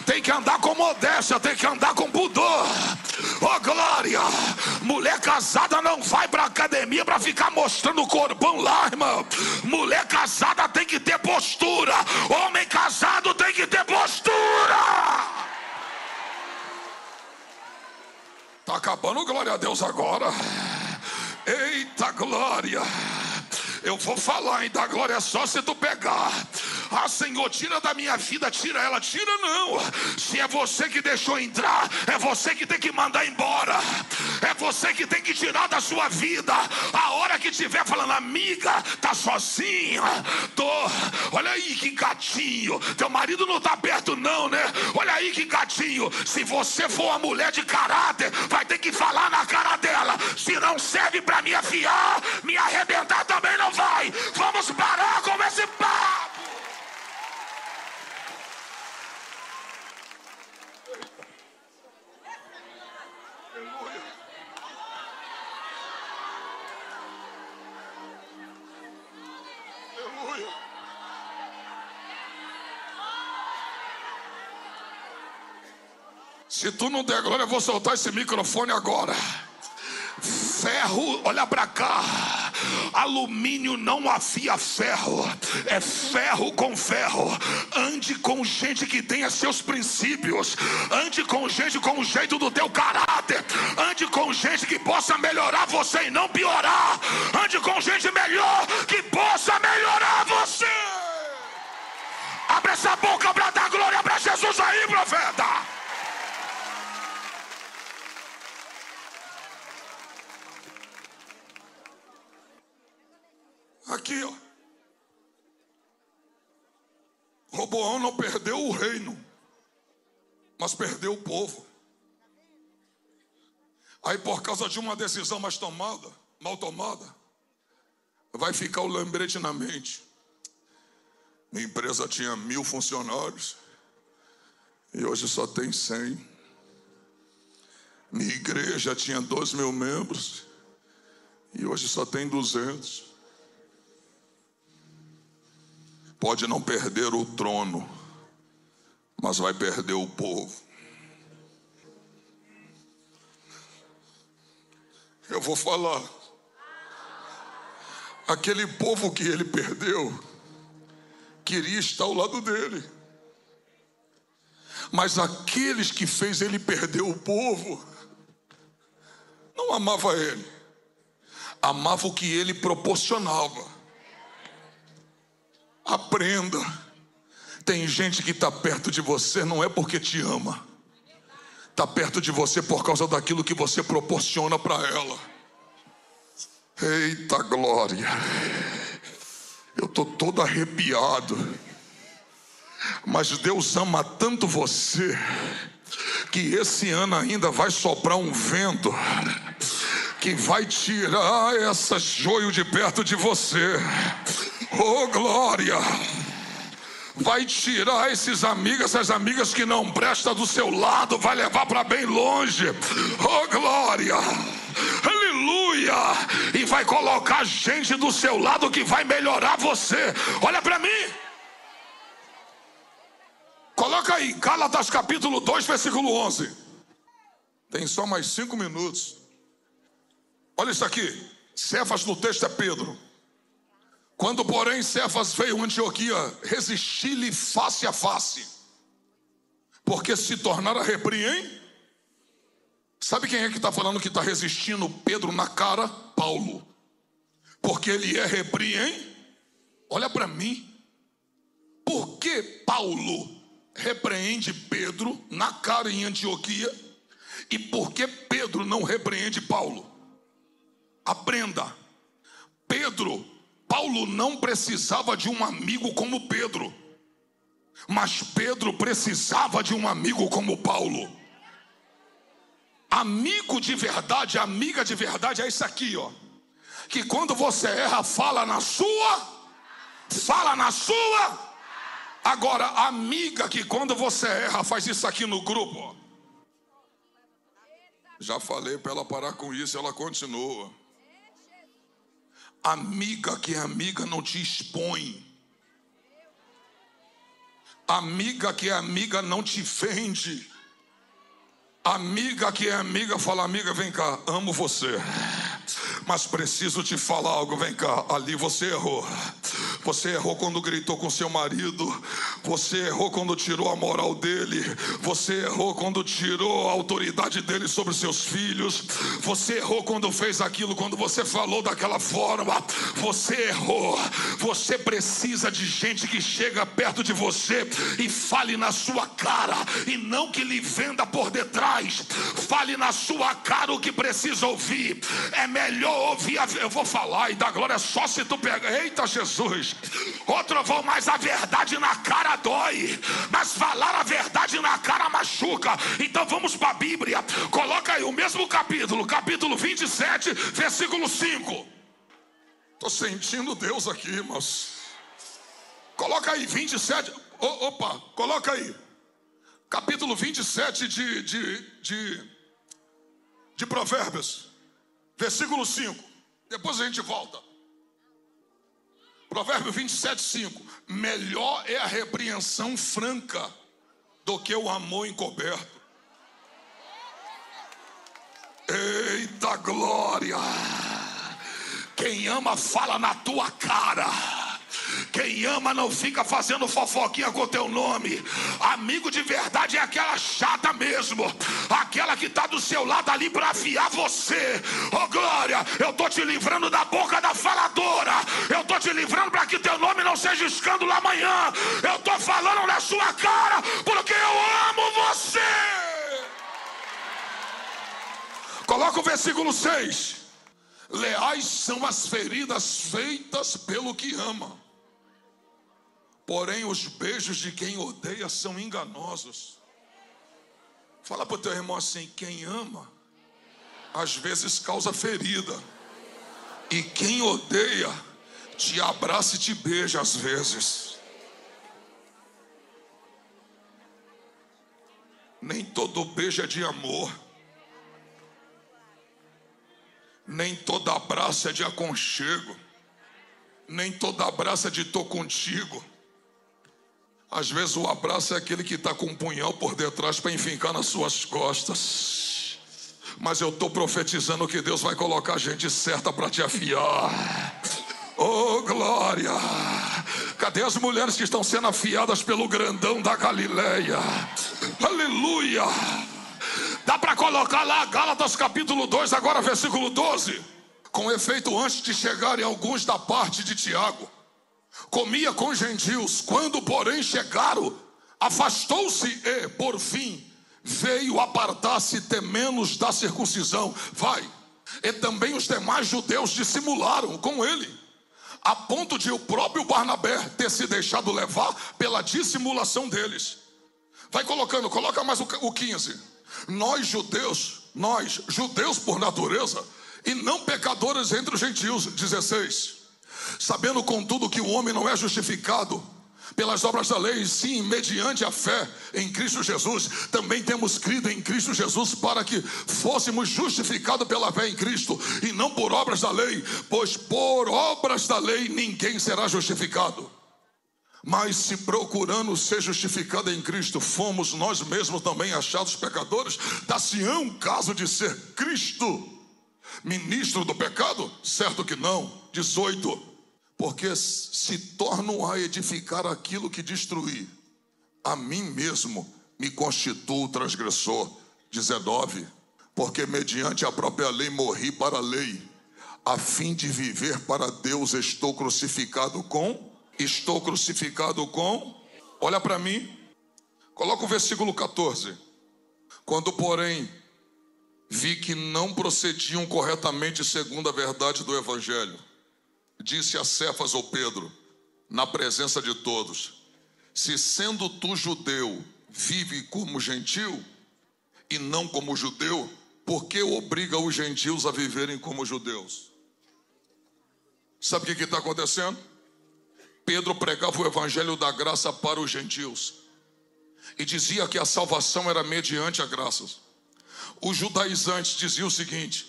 Tem que andar com modéstia, tem que andar com pudor. Oh glória. Mulher casada não vai pra academia pra ficar mostrando o corpão lá, irmão. Mulher casada tem que ter postura. Homem casado tem que ter postura. Tá acabando, glória a Deus agora. Eita glória. Eu vou falar, hein? Da glória só se tu pegar. Ah, Senhor, tira da minha vida, tira ela. Tira não. Se é você que deixou entrar, é você que tem que mandar embora. É você que tem que tirar da sua vida. A hora que tiver falando, amiga, tá sozinha? Tô. Olha aí que gatinho. Teu marido não tá perto não, né? Olha aí que gatinho. Se você for uma mulher de caráter, vai ter que falar na cara dela. Se não serve pra me afiar, me arrebentar também não vai. Vamos parar com esse papo. Se tu não der glória, eu vou soltar esse microfone agora. Ferro, olha pra cá. Alumínio não afia ferro. É ferro com ferro. Ande com gente que tenha seus princípios. Ande com gente com o jeito do teu caráter. Ande com gente que possa melhorar você e não piorar. Ande com gente melhor que possa melhorar você. Abre essa boca pra dar glória pra Jesus aí, profeta. Aqui, ó. Roboão não perdeu o reino, mas perdeu o povo. Aí, por causa de uma decisão mal tomada, vai ficar o lembrete na mente. Minha empresa tinha 1000 funcionários e hoje só tem 100. Minha igreja tinha 2.000 membros e hoje só tem 200. Pode não perder o trono, mas vai perder o povo. Eu vou falar. Aquele povo que ele perdeu queria estar ao lado dele. Mas aqueles que fez ele perder o povo não amava ele. Amava o que ele proporcionava. Aprenda. Tem gente que está perto de você não é porque te ama. Está perto de você por causa daquilo que você proporciona para ela. Eita glória. Eu estou todo arrepiado. Mas Deus ama tanto você que esse ano ainda vai soprar um vento que vai tirar essa joio de perto de você. Oh glória. Vai tirar essas amigas que não prestam do seu lado, vai levar para bem longe. Oh glória. Aleluia. E vai colocar gente do seu lado que vai melhorar você. Olha para mim. Coloca aí, Gálatas capítulo 2, versículo 11. Tem só mais 5 minutos. Olha isso aqui. Cefas no texto é Pedro. Quando, porém, Cefas veio a Antioquia, resisti-lhe face a face, porque se tornara repreendente. Sabe quem é que está falando que está resistindo Pedro na cara? Paulo. Porque ele é repreendente. Olha para mim. Por que Paulo repreende Pedro na cara em Antioquia? E por que Pedro não repreende Paulo? Aprenda. Paulo não precisava de um amigo como Pedro, mas Pedro precisava de um amigo como Paulo. Amigo de verdade, amiga de verdade é isso aqui, ó. Que quando você erra, fala na sua. Agora, amiga que quando você erra faz isso aqui no grupo. Já falei para ela parar com isso, ela continua. Amiga que é amiga não te expõe. Amiga que é amiga não te vende. Amiga que é amiga fala: amiga, vem cá, amo você, mas preciso te falar algo. Vem cá, ali você errou. Você errou quando gritou com seu marido. Você errou quando tirou a moral dele. Você errou quando tirou a autoridade dele sobre seus filhos. Você errou quando fez aquilo, quando você falou daquela forma. Você errou. Você precisa de gente que chega perto de você e fale na sua cara, e não que lhe venda por detrás. Fale na sua cara o que precisa ouvir. É melhor ouvir eu vou falar e dar glória só se tu pega. Eita Jesus. Outro vão, mas a verdade na cara dói, mas falar a verdade na cara machuca. Então vamos para a Bíblia. Coloca aí o mesmo capítulo 27, versículo 5. Estou sentindo Deus aqui, irmãos. Coloca aí 27. Opa, coloca aí capítulo 27 de Provérbios, versículo 5. Depois a gente volta. Provérbio 27, 5. Melhor é a repreensão franca do que o amor encoberto. Eita glória! Quem ama fala na tua cara. Quem ama não fica fazendo fofoquinha com teu nome. Amigo de verdade é aquela chata mesmo, aquela que está do seu lado ali para afiar você. Oh glória, eu estou te livrando da boca da faladora. Eu estou te livrando para que teu nome não seja escândalo amanhã. Eu estou falando na sua cara porque eu amo você. Coloca o versículo 6. Leais são as feridas feitas pelo que ama, porém os beijos de quem odeia são enganosos. Fala para o teu irmão assim: quem ama às vezes causa ferida, e quem odeia te abraça e te beija às vezes. Nem todo beijo é de amor, nem todo abraço é de aconchego, nem todo abraço é de tô contigo. Às vezes o abraço é aquele que está com um punhal por detrás para enfincar nas suas costas. Mas eu estou profetizando que Deus vai colocar gente certa para te afiar. Oh glória! Cadê as mulheres que estão sendo afiadas pelo grandão da Galileia? Aleluia! Dá para colocar lá Gálatas capítulo 2, agora versículo 12. Com efeito, antes de chegarem alguns da parte de Tiago, comia com gentios. Quando porém chegaram, afastou-se e por fim veio apartar-se temendo da circuncisão. E também os demais judeus dissimularam com ele, a ponto de o próprio Barnabé ter se deixado levar pela dissimulação deles. Vai colocando, coloca mais o 15. Nós judeus por natureza, e não pecadores entre os gentios. 16. Sabendo contudo que o homem não é justificado pelas obras da lei, sim mediante a fé em Cristo Jesus. Também temos crido em Cristo Jesus para que fôssemos justificados pela fé em Cristo, e não por obras da lei, pois por obras da lei ninguém será justificado. Mas se procurando ser justificado em Cristo, fomos nós mesmos também achados pecadores? Dá-se um caso de ser Cristo ministro do pecado? Certo que não. 18. Porque se torno a edificar aquilo que destruí, a mim mesmo me constituo transgressor. 19. Porque mediante a própria lei morri para a lei, a fim de viver para Deus. Estou crucificado com... Olha para mim. Coloca o versículo 14. Quando porém vi que não procediam corretamente segundo a verdade do evangelho, disse a Cefas ou Pedro, na presença de todos: se sendo tu judeu, vive como gentil e não como judeu, por que obriga os gentios a viverem como judeus? Sabe o que está acontecendo? Pedro pregava o evangelho da graça para os gentios e dizia que a salvação era mediante a graça. Os judaizantes diziam o seguinte: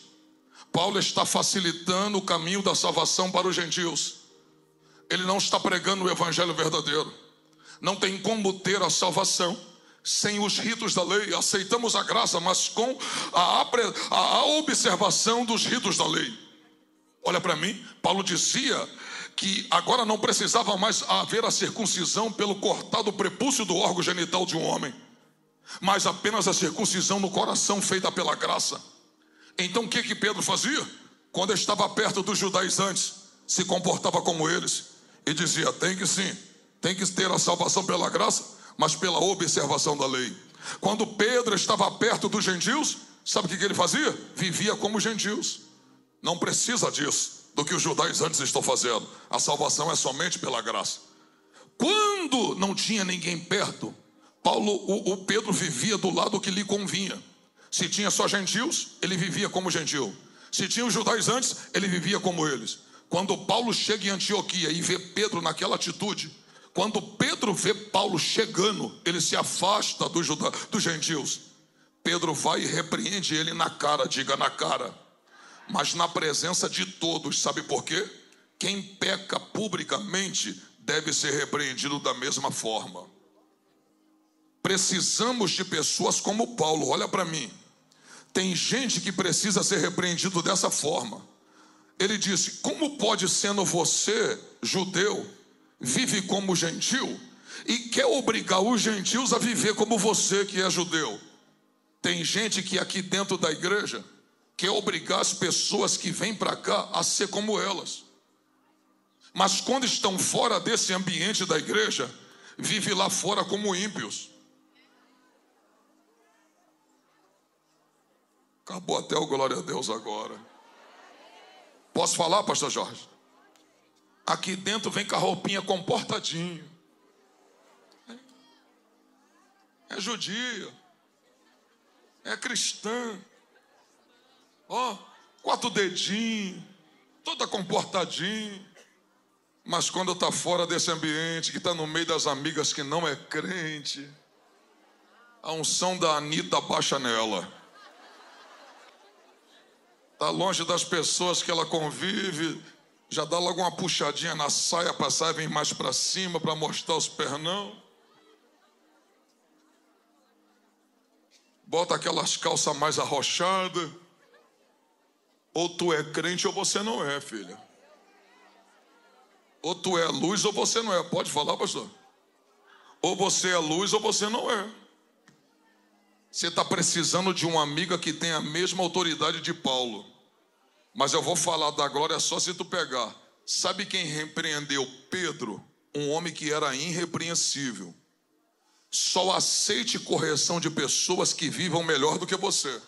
Paulo está facilitando o caminho da salvação para os gentios. Ele não está pregando o evangelho verdadeiro. Não tem como ter a salvação sem os ritos da lei. Aceitamos a graça, mas com a observação dos ritos da lei. Olha para mim, Paulo dizia que agora não precisava mais haver a circuncisão pelo cortar do prepúcio do órgão genital de um homem, mas apenas a circuncisão no coração feita pela graça. Então o que Pedro fazia? Quando estava perto dos judaizantes, se comportava como eles e dizia: tem que ter a salvação pela graça, mas pela observação da lei. Quando Pedro estava perto dos gentios, sabe o que ele fazia? Vivia como gentios. Não precisa disso, do que os judaizantes estão fazendo. A salvação é somente pela graça. Quando não tinha ninguém perto, o Pedro vivia do lado que lhe convinha. Se tinha só gentios, ele vivia como gentil. Se tinha os judaizantes, ele vivia como eles. Quando Paulo chega em Antioquia e vê Pedro naquela atitude, quando Pedro vê Paulo chegando, ele se afasta dos gentios. Pedro vai e repreende ele na cara, diga na cara, mas na presença de todos. Sabe por quê? Quem peca publicamente deve ser repreendido da mesma forma. Precisamos de pessoas como Paulo. Olha para mim, tem gente que precisa ser repreendido dessa forma. Ele disse: como pode, sendo você judeu, vive como gentil e quer obrigar os gentios a viver como você que é judeu? Tem gente que aqui dentro da igreja quer obrigar as pessoas que vêm para cá a ser como elas, mas quando estão fora desse ambiente da igreja, vive lá fora como ímpios. Acabou até o glória a Deus agora. Posso falar, pastor Jorge? Aqui dentro vem com a roupinha comportadinho. É judia, é cristã, ó, 4 dedinhos, toda comportadinha. Mas quando está fora desse ambiente, que está no meio das amigas que não é crente, a unção da Anitta baixa nela. Está longe das pessoas que ela convive, já dá logo uma puxadinha na saia, para a saia vir mais para cima para mostrar os pernão. Bota aquelas calças mais arrochadas. Ou tu é crente ou você não é, filha. Ou tu é luz ou você não é. Pode falar, pastor? Ou você é luz ou você não é. Você está precisando de uma amiga que tem a mesma autoridade de Paulo. Mas eu vou falar da glória só se tu pegar. Sabe quem repreendeu Pedro? Um homem que era irrepreensível. Só aceite correção de pessoas que vivam melhor do que você.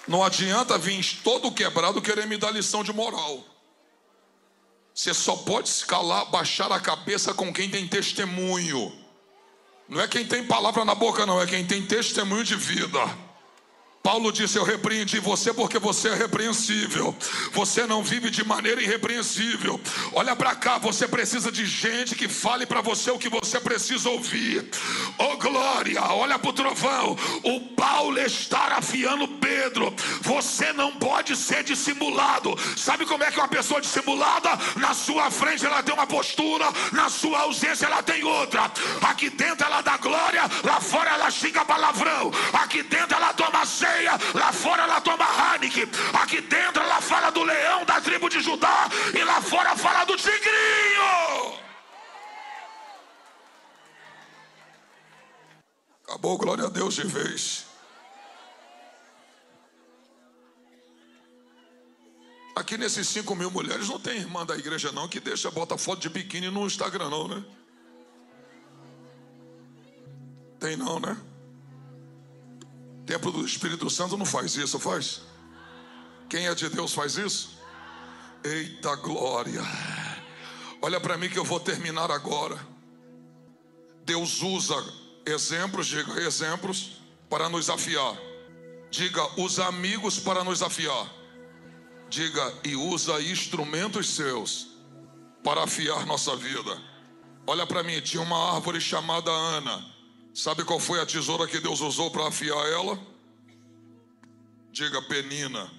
Não adianta vir todo quebrado querer me dar lição de moral. Você só pode se calar, baixar a cabeça com quem tem testemunho. Não é quem tem palavra na boca, não. É quem tem testemunho de vida. Paulo disse: eu repreendi você porque você é repreensível. Você não vive de maneira irrepreensível. Olha para cá, você precisa de gente que fale para você o que você precisa ouvir. Oh glória, olha para o trovão. O Paulo está afiando Pedro. Você não pode ser dissimulado. Sabe como é que uma pessoa dissimulada? Na sua frente ela tem uma postura, na sua ausência ela tem outra. Aqui dentro ela dá glória, lá fora ela xinga palavrão. Aqui dentro ela toma ceia, lá fora ela toma Heineken. Aqui dentro ela fala do leão da tribo de Judá e lá fora fala do tigrinho. Acabou, glória a Deus de vez. Aqui nesses 5.000 mulheres não tem irmã da igreja não que bota foto de biquíni no Instagram não, né? Tem não, né? Templo do Espírito Santo não faz isso, faz? Quem é de Deus faz isso? Eita glória. Olha para mim que eu vou terminar agora. Deus usa exemplos, diga exemplos, para nos afiar. Diga, usa amigos para nos afiar. Diga, e usa instrumentos seus para afiar nossa vida. Olha para mim, tinha uma árvore chamada Ana. Sabe qual foi a tesoura que Deus usou para afiar ela? Diga, penina.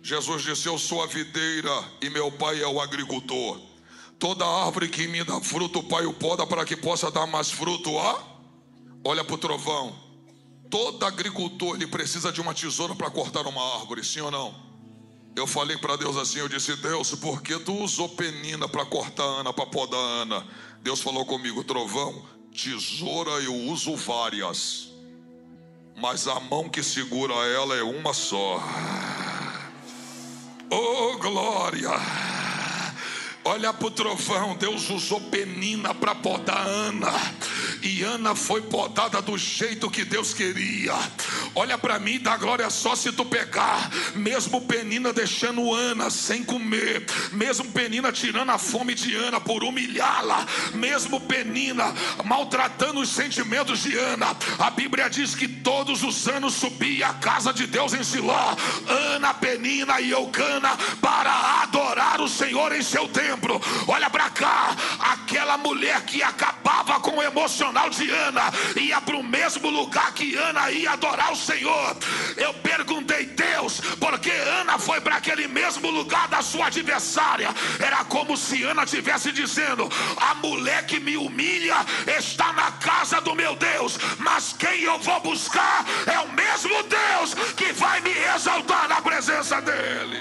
Jesus disse, eu sou a videira e meu pai é o agricultor. Toda árvore que me dá fruto, o pai o poda para que possa dar mais fruto. Olha para o trovão. Todo agricultor, ele precisa de uma tesoura para cortar uma árvore, sim ou não? Eu falei para Deus assim, eu disse, Deus, por que tu usou penina para cortar Ana, para podar Ana? Deus falou comigo, trovão, tesoura eu uso várias, mas a mão que segura ela é uma só. Oh, glória! Olha para o trovão, Deus usou penina para podar Ana, e Ana foi podada do jeito que Deus queria. Olha para mim, dá glória só se tu pegar. Mesmo penina deixando Ana sem comer, mesmo penina tirando a fome de Ana por humilhá-la, mesmo penina maltratando os sentimentos de Ana, a Bíblia diz que todos os anos subia à casa de Deus em Siló, Ana, Penina e Eucana, para adorar o Senhor em seu templo. Olha para cá, aquela mulher que acabava com o emocional de Ana ia para o mesmo lugar que Ana ia adorar o Senhor. Eu perguntei, Deus, por que Ana foi para aquele mesmo lugar da sua adversária? Era como se Ana estivesse dizendo, a mulher que me humilha está na casa do meu Deus, mas quem eu vou buscar é o mesmo Deus que vai me exaltar na presença dele.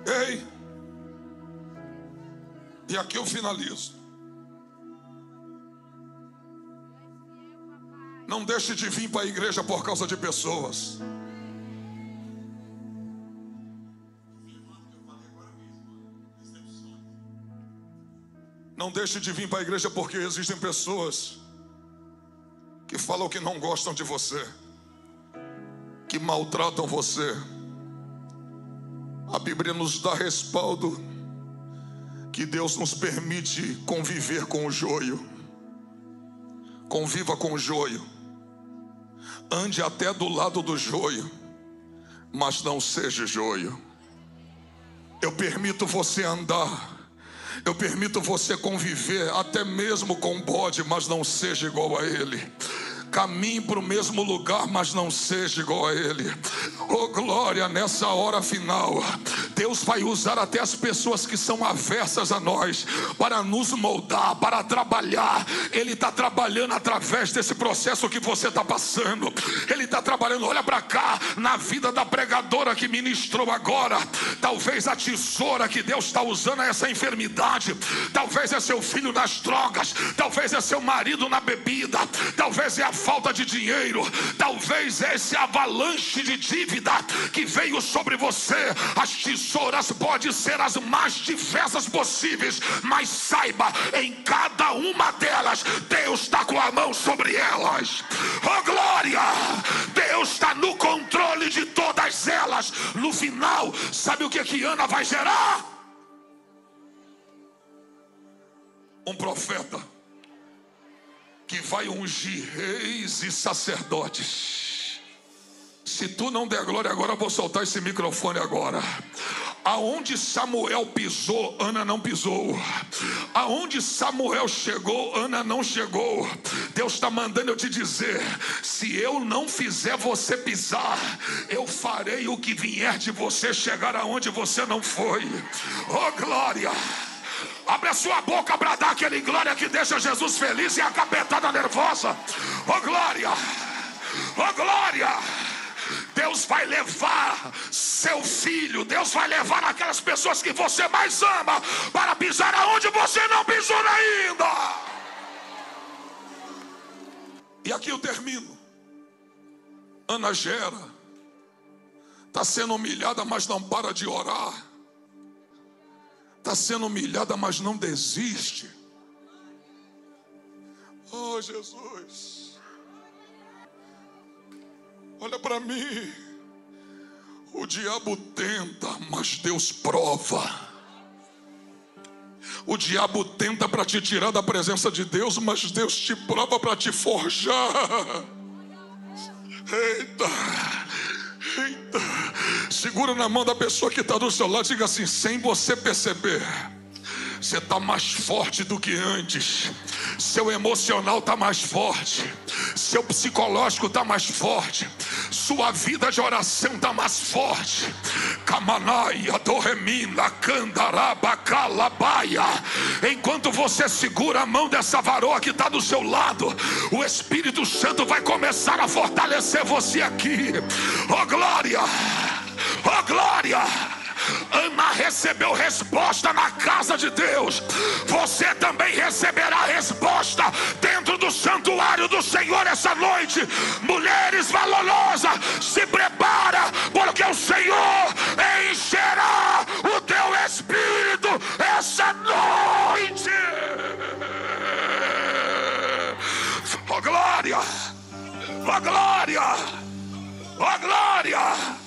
Ei, e aqui eu finalizo. Não deixe de vir para a igreja por causa de pessoas. Não deixe de vir para a igreja porque existem pessoas que falam que não gostam de você, que maltratam você. A Bíblia nos dá respaldo que Deus nos permite conviver com o joio. Conviva com o joio. Ande até do lado do joio, mas não seja joio. Eu permito você andar, eu permito você conviver até mesmo com o bode, mas não seja igual a ele. Caminhe para o mesmo lugar, mas não seja igual a ele. Oh glória, nessa hora final Deus vai usar até as pessoas que são aversas a nós para nos moldar, para trabalhar. Ele está trabalhando através desse processo que você está passando. Ele está trabalhando, olha para cá, na vida da pregadora que ministrou agora. Talvez a tesoura que Deus está usando é essa enfermidade. Talvez é seu filho nas drogas. Talvez é seu marido na bebida. Talvez é a falta de dinheiro. Talvez é esse avalanche de dívida que veio sobre você. As tesouras podem ser as mais diversas possíveis, mas saiba, em cada uma delas Deus está com a mão sobre elas. Oh glória! Deus está no controle de todas elas. No final, sabe o que Ana vai gerar? Um profeta que vai ungir reis e sacerdotes. Se tu não der glória agora, eu vou soltar esse microfone agora. Aonde Samuel pisou, Ana não pisou. Aonde Samuel chegou, Ana não chegou. Deus está mandando eu te dizer: se eu não fizer você pisar, eu farei o que vier de você chegar aonde você não foi. Oh glória! Abre a sua boca para dar aquele glória que deixa Jesus feliz e a capetada nervosa. Oh glória! Oh glória! Deus vai levar seu filho, Deus vai levar aquelas pessoas que você mais ama para pisar aonde você não pisou ainda. E aqui eu termino. Ana gera, está sendo humilhada, mas não para de orar. Está sendo humilhada, mas não desiste. Oh Jesus, olha para mim. O diabo tenta, mas Deus prova. O diabo tenta para te tirar da presença de Deus, mas Deus te prova para te forjar. Eita, eita. Segura na mão da pessoa que está do seu lado. Diga assim, sem você perceber, você está mais forte do que antes. Seu emocional está mais forte. Seu psicológico está mais forte. Sua vida de oração está mais forte. Kamanaia, Doremina, Candaraba, Calabaia. Enquanto você segura a mão dessa varoa que está do seu lado, o Espírito Santo vai começar a fortalecer você aqui. Oh glória! Oh glória! Ana recebeu resposta na casa de Deus. Você também receberá resposta dentro do santuário do Senhor essa noite. Mulheres valorosas, se prepara, porque o Senhor encherá o teu espírito essa noite. Oh glória! Oh glória! Oh glória!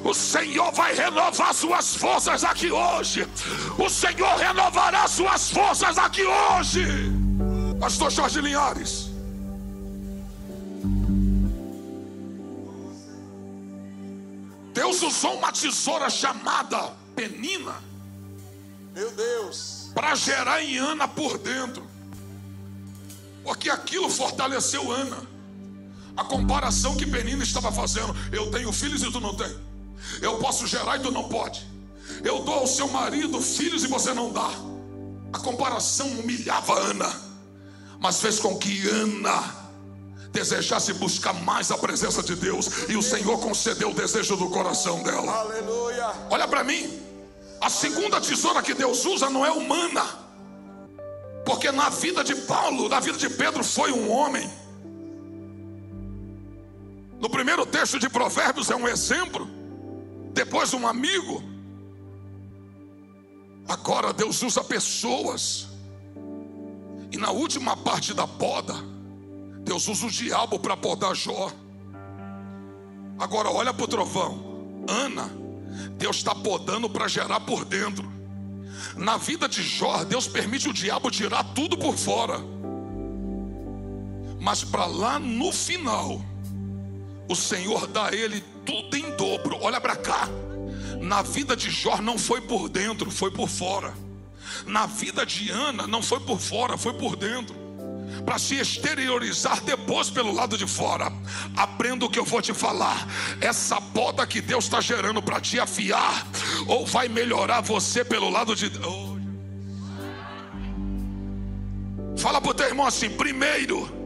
O Senhor vai renovar suas forças aqui hoje. O Senhor renovará suas forças aqui hoje. Pastor Jorge Linhares. Deus usou uma tesoura chamada Penina,
Meu Deus,
para gerar em Ana por dentro, porque aquilo fortaleceu Ana. A comparação que Penina estava fazendo: eu tenho filhos e tu não tem. Eu posso gerar e tu não pode. Eu dou ao seu marido filhos e você não dá. A comparação humilhava Ana, mas fez com que Ana desejasse buscar mais a presença de Deus. E o Senhor concedeu o desejo do coração dela.
aleluia.
Olha para mim. A segunda tesoura que Deus usa não é humana, porque na vida de Paulo, na vida de Pedro, foi um homem. No primeiro texto de Provérbios é um exemplo, depois um amigo. Agora Deus usa pessoas. E na última parte da poda, Deus usa o diabo para podar Jó. Agora olha para o trovão. Ana, Deus está podando para gerar por dentro. Na vida de Jó, Deus permite o diabo tirar tudo por fora, mas para lá no final, o Senhor dá a ele tudo em dobro. Olha para cá. Na vida de Jó não foi por dentro, foi por fora. Na vida de Ana não foi por fora, foi por dentro, para se exteriorizar depois pelo lado de fora. Aprenda o que eu vou te falar. Essa poda que Deus está gerando para te afiar, ou vai melhorar você pelo lado de... Fala para o teu irmão assim: primeiro,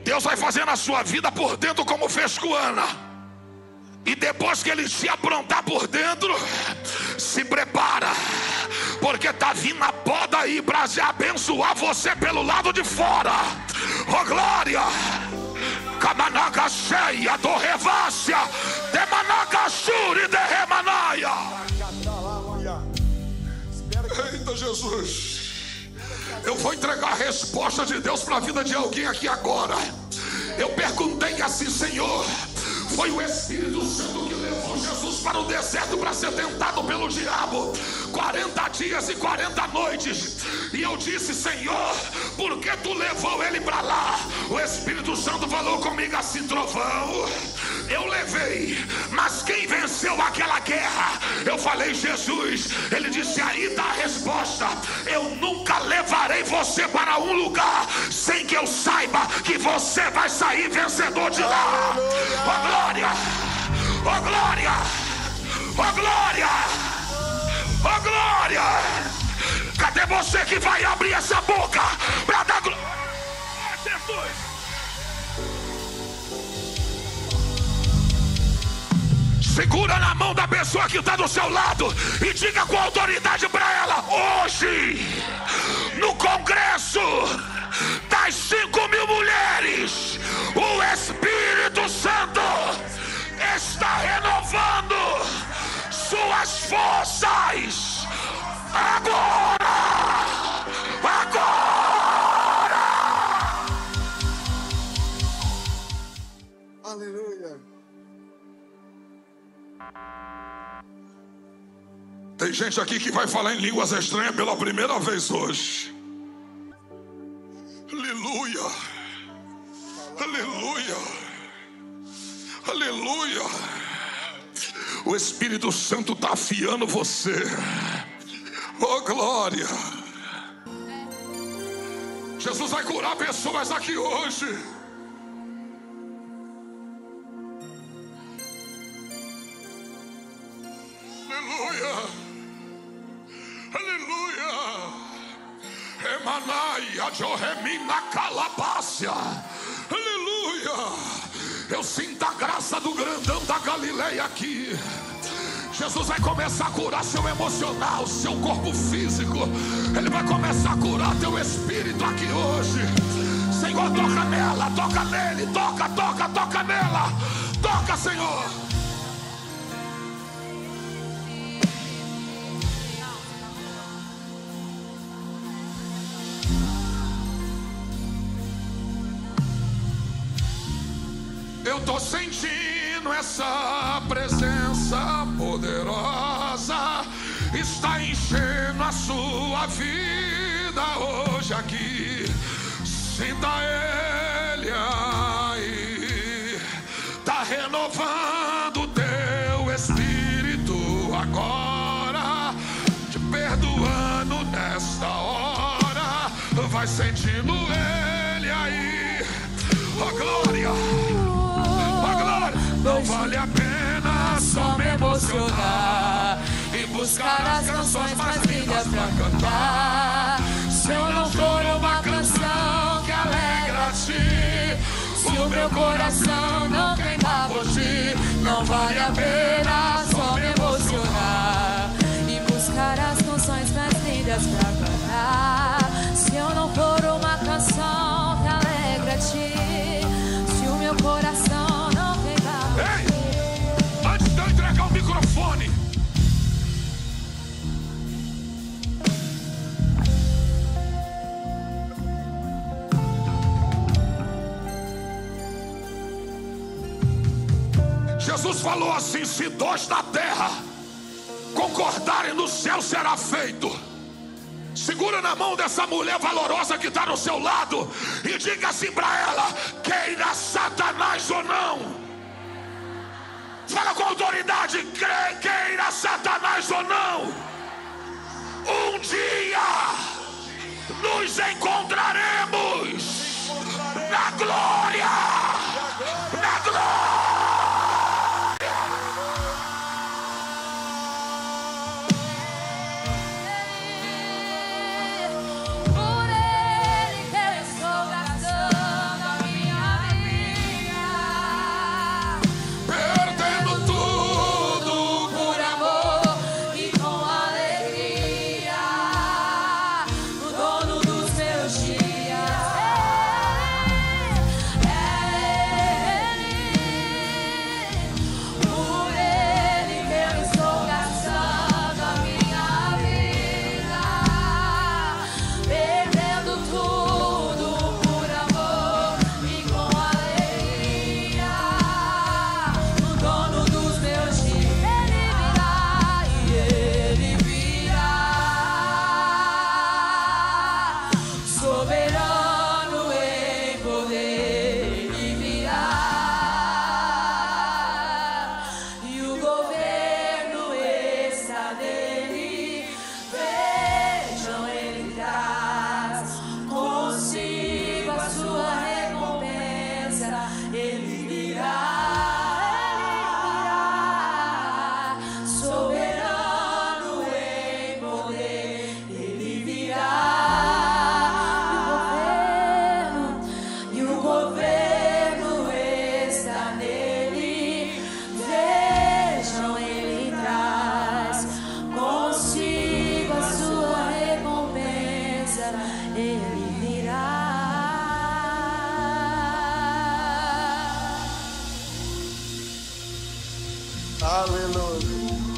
Deus vai fazer na sua vida por dentro como fez com Ana. E depois que ele se aprontar por dentro, se prepara, porque está vindo a poda aí para abençoar você pelo lado de fora. Oh glória! Kamanaga cheia do revácia, demanaga shuri de remanaia. Eita Jesus! Eu vou entregar a resposta de Deus para a vida de alguém aqui agora. Eu perguntei assim: Senhor, foi o Espírito Santo que levou Jesus para o deserto para ser tentado pelo diabo 40 dias e 40 noites. E eu disse: Senhor, por que tu levou ele para lá? O Espírito Santo falou comigo assim: trovão, eu levei, mas quem venceu aquela guerra? Eu falei: Jesus. Ele disse: aí está a resposta. Eu nunca levarei você para um lugar sem que eu saiba que você vai sair vencedor de lá. Oh glória! Oh glória! Oh glória! Oh glória! Cadê você que vai abrir essa boca para dar glória? Jesus! Segura na mão da pessoa que está do seu lado e diga com autoridade para ela: hoje, no congresso das 5.000 mulheres, o Espírito Santo está renovando suas forças. Agora! Agora!
Aleluia.
Tem gente aqui que vai falar em línguas estranhas pela primeira vez hoje. Aleluia. Aleluia. O Espírito Santo está afiando você. Oh, glória. Jesus vai curar pessoas aqui hoje. Aleluia. Aleluia. Emanaia Joremina Calabácia. Aleluia. Eu sinto a graça do grandão da Galileia aqui. Jesus vai começar a curar seu emocional, seu corpo físico. Ele vai começar a curar teu espírito aqui hoje. Senhor, toca nela, toca nele, toca nela. Toca, Senhor. Eu tô sentindo essa presença poderosa, está enchendo a sua vida hoje aqui. Sinta Ele aí, tá renovando o teu espírito agora, te perdoando nesta hora. Vai sentindo Ele aí. Oh, glória.
Não vale a pena só me emocionar e buscar as canções mais lindas pra cantar. Se eu não for uma canção que alegra a ti, se o meu coração não queimar por ti, não vale a pena só me emocionar e buscar as canções mais lindas pra cantar. Se eu não for uma canção que alegra a ti, se o meu coração.
Ei, antes de eu entregar o microfone, Jesus falou assim: se dois da terra concordarem, no céu será feito. Segura na mão dessa mulher valorosa que está no seu lado e diga assim para ela: queira Satanás ou não. Fala com autoridade, queira Satanás ou não, um dia nos encontraremos na glória, na glória.
Aleluia.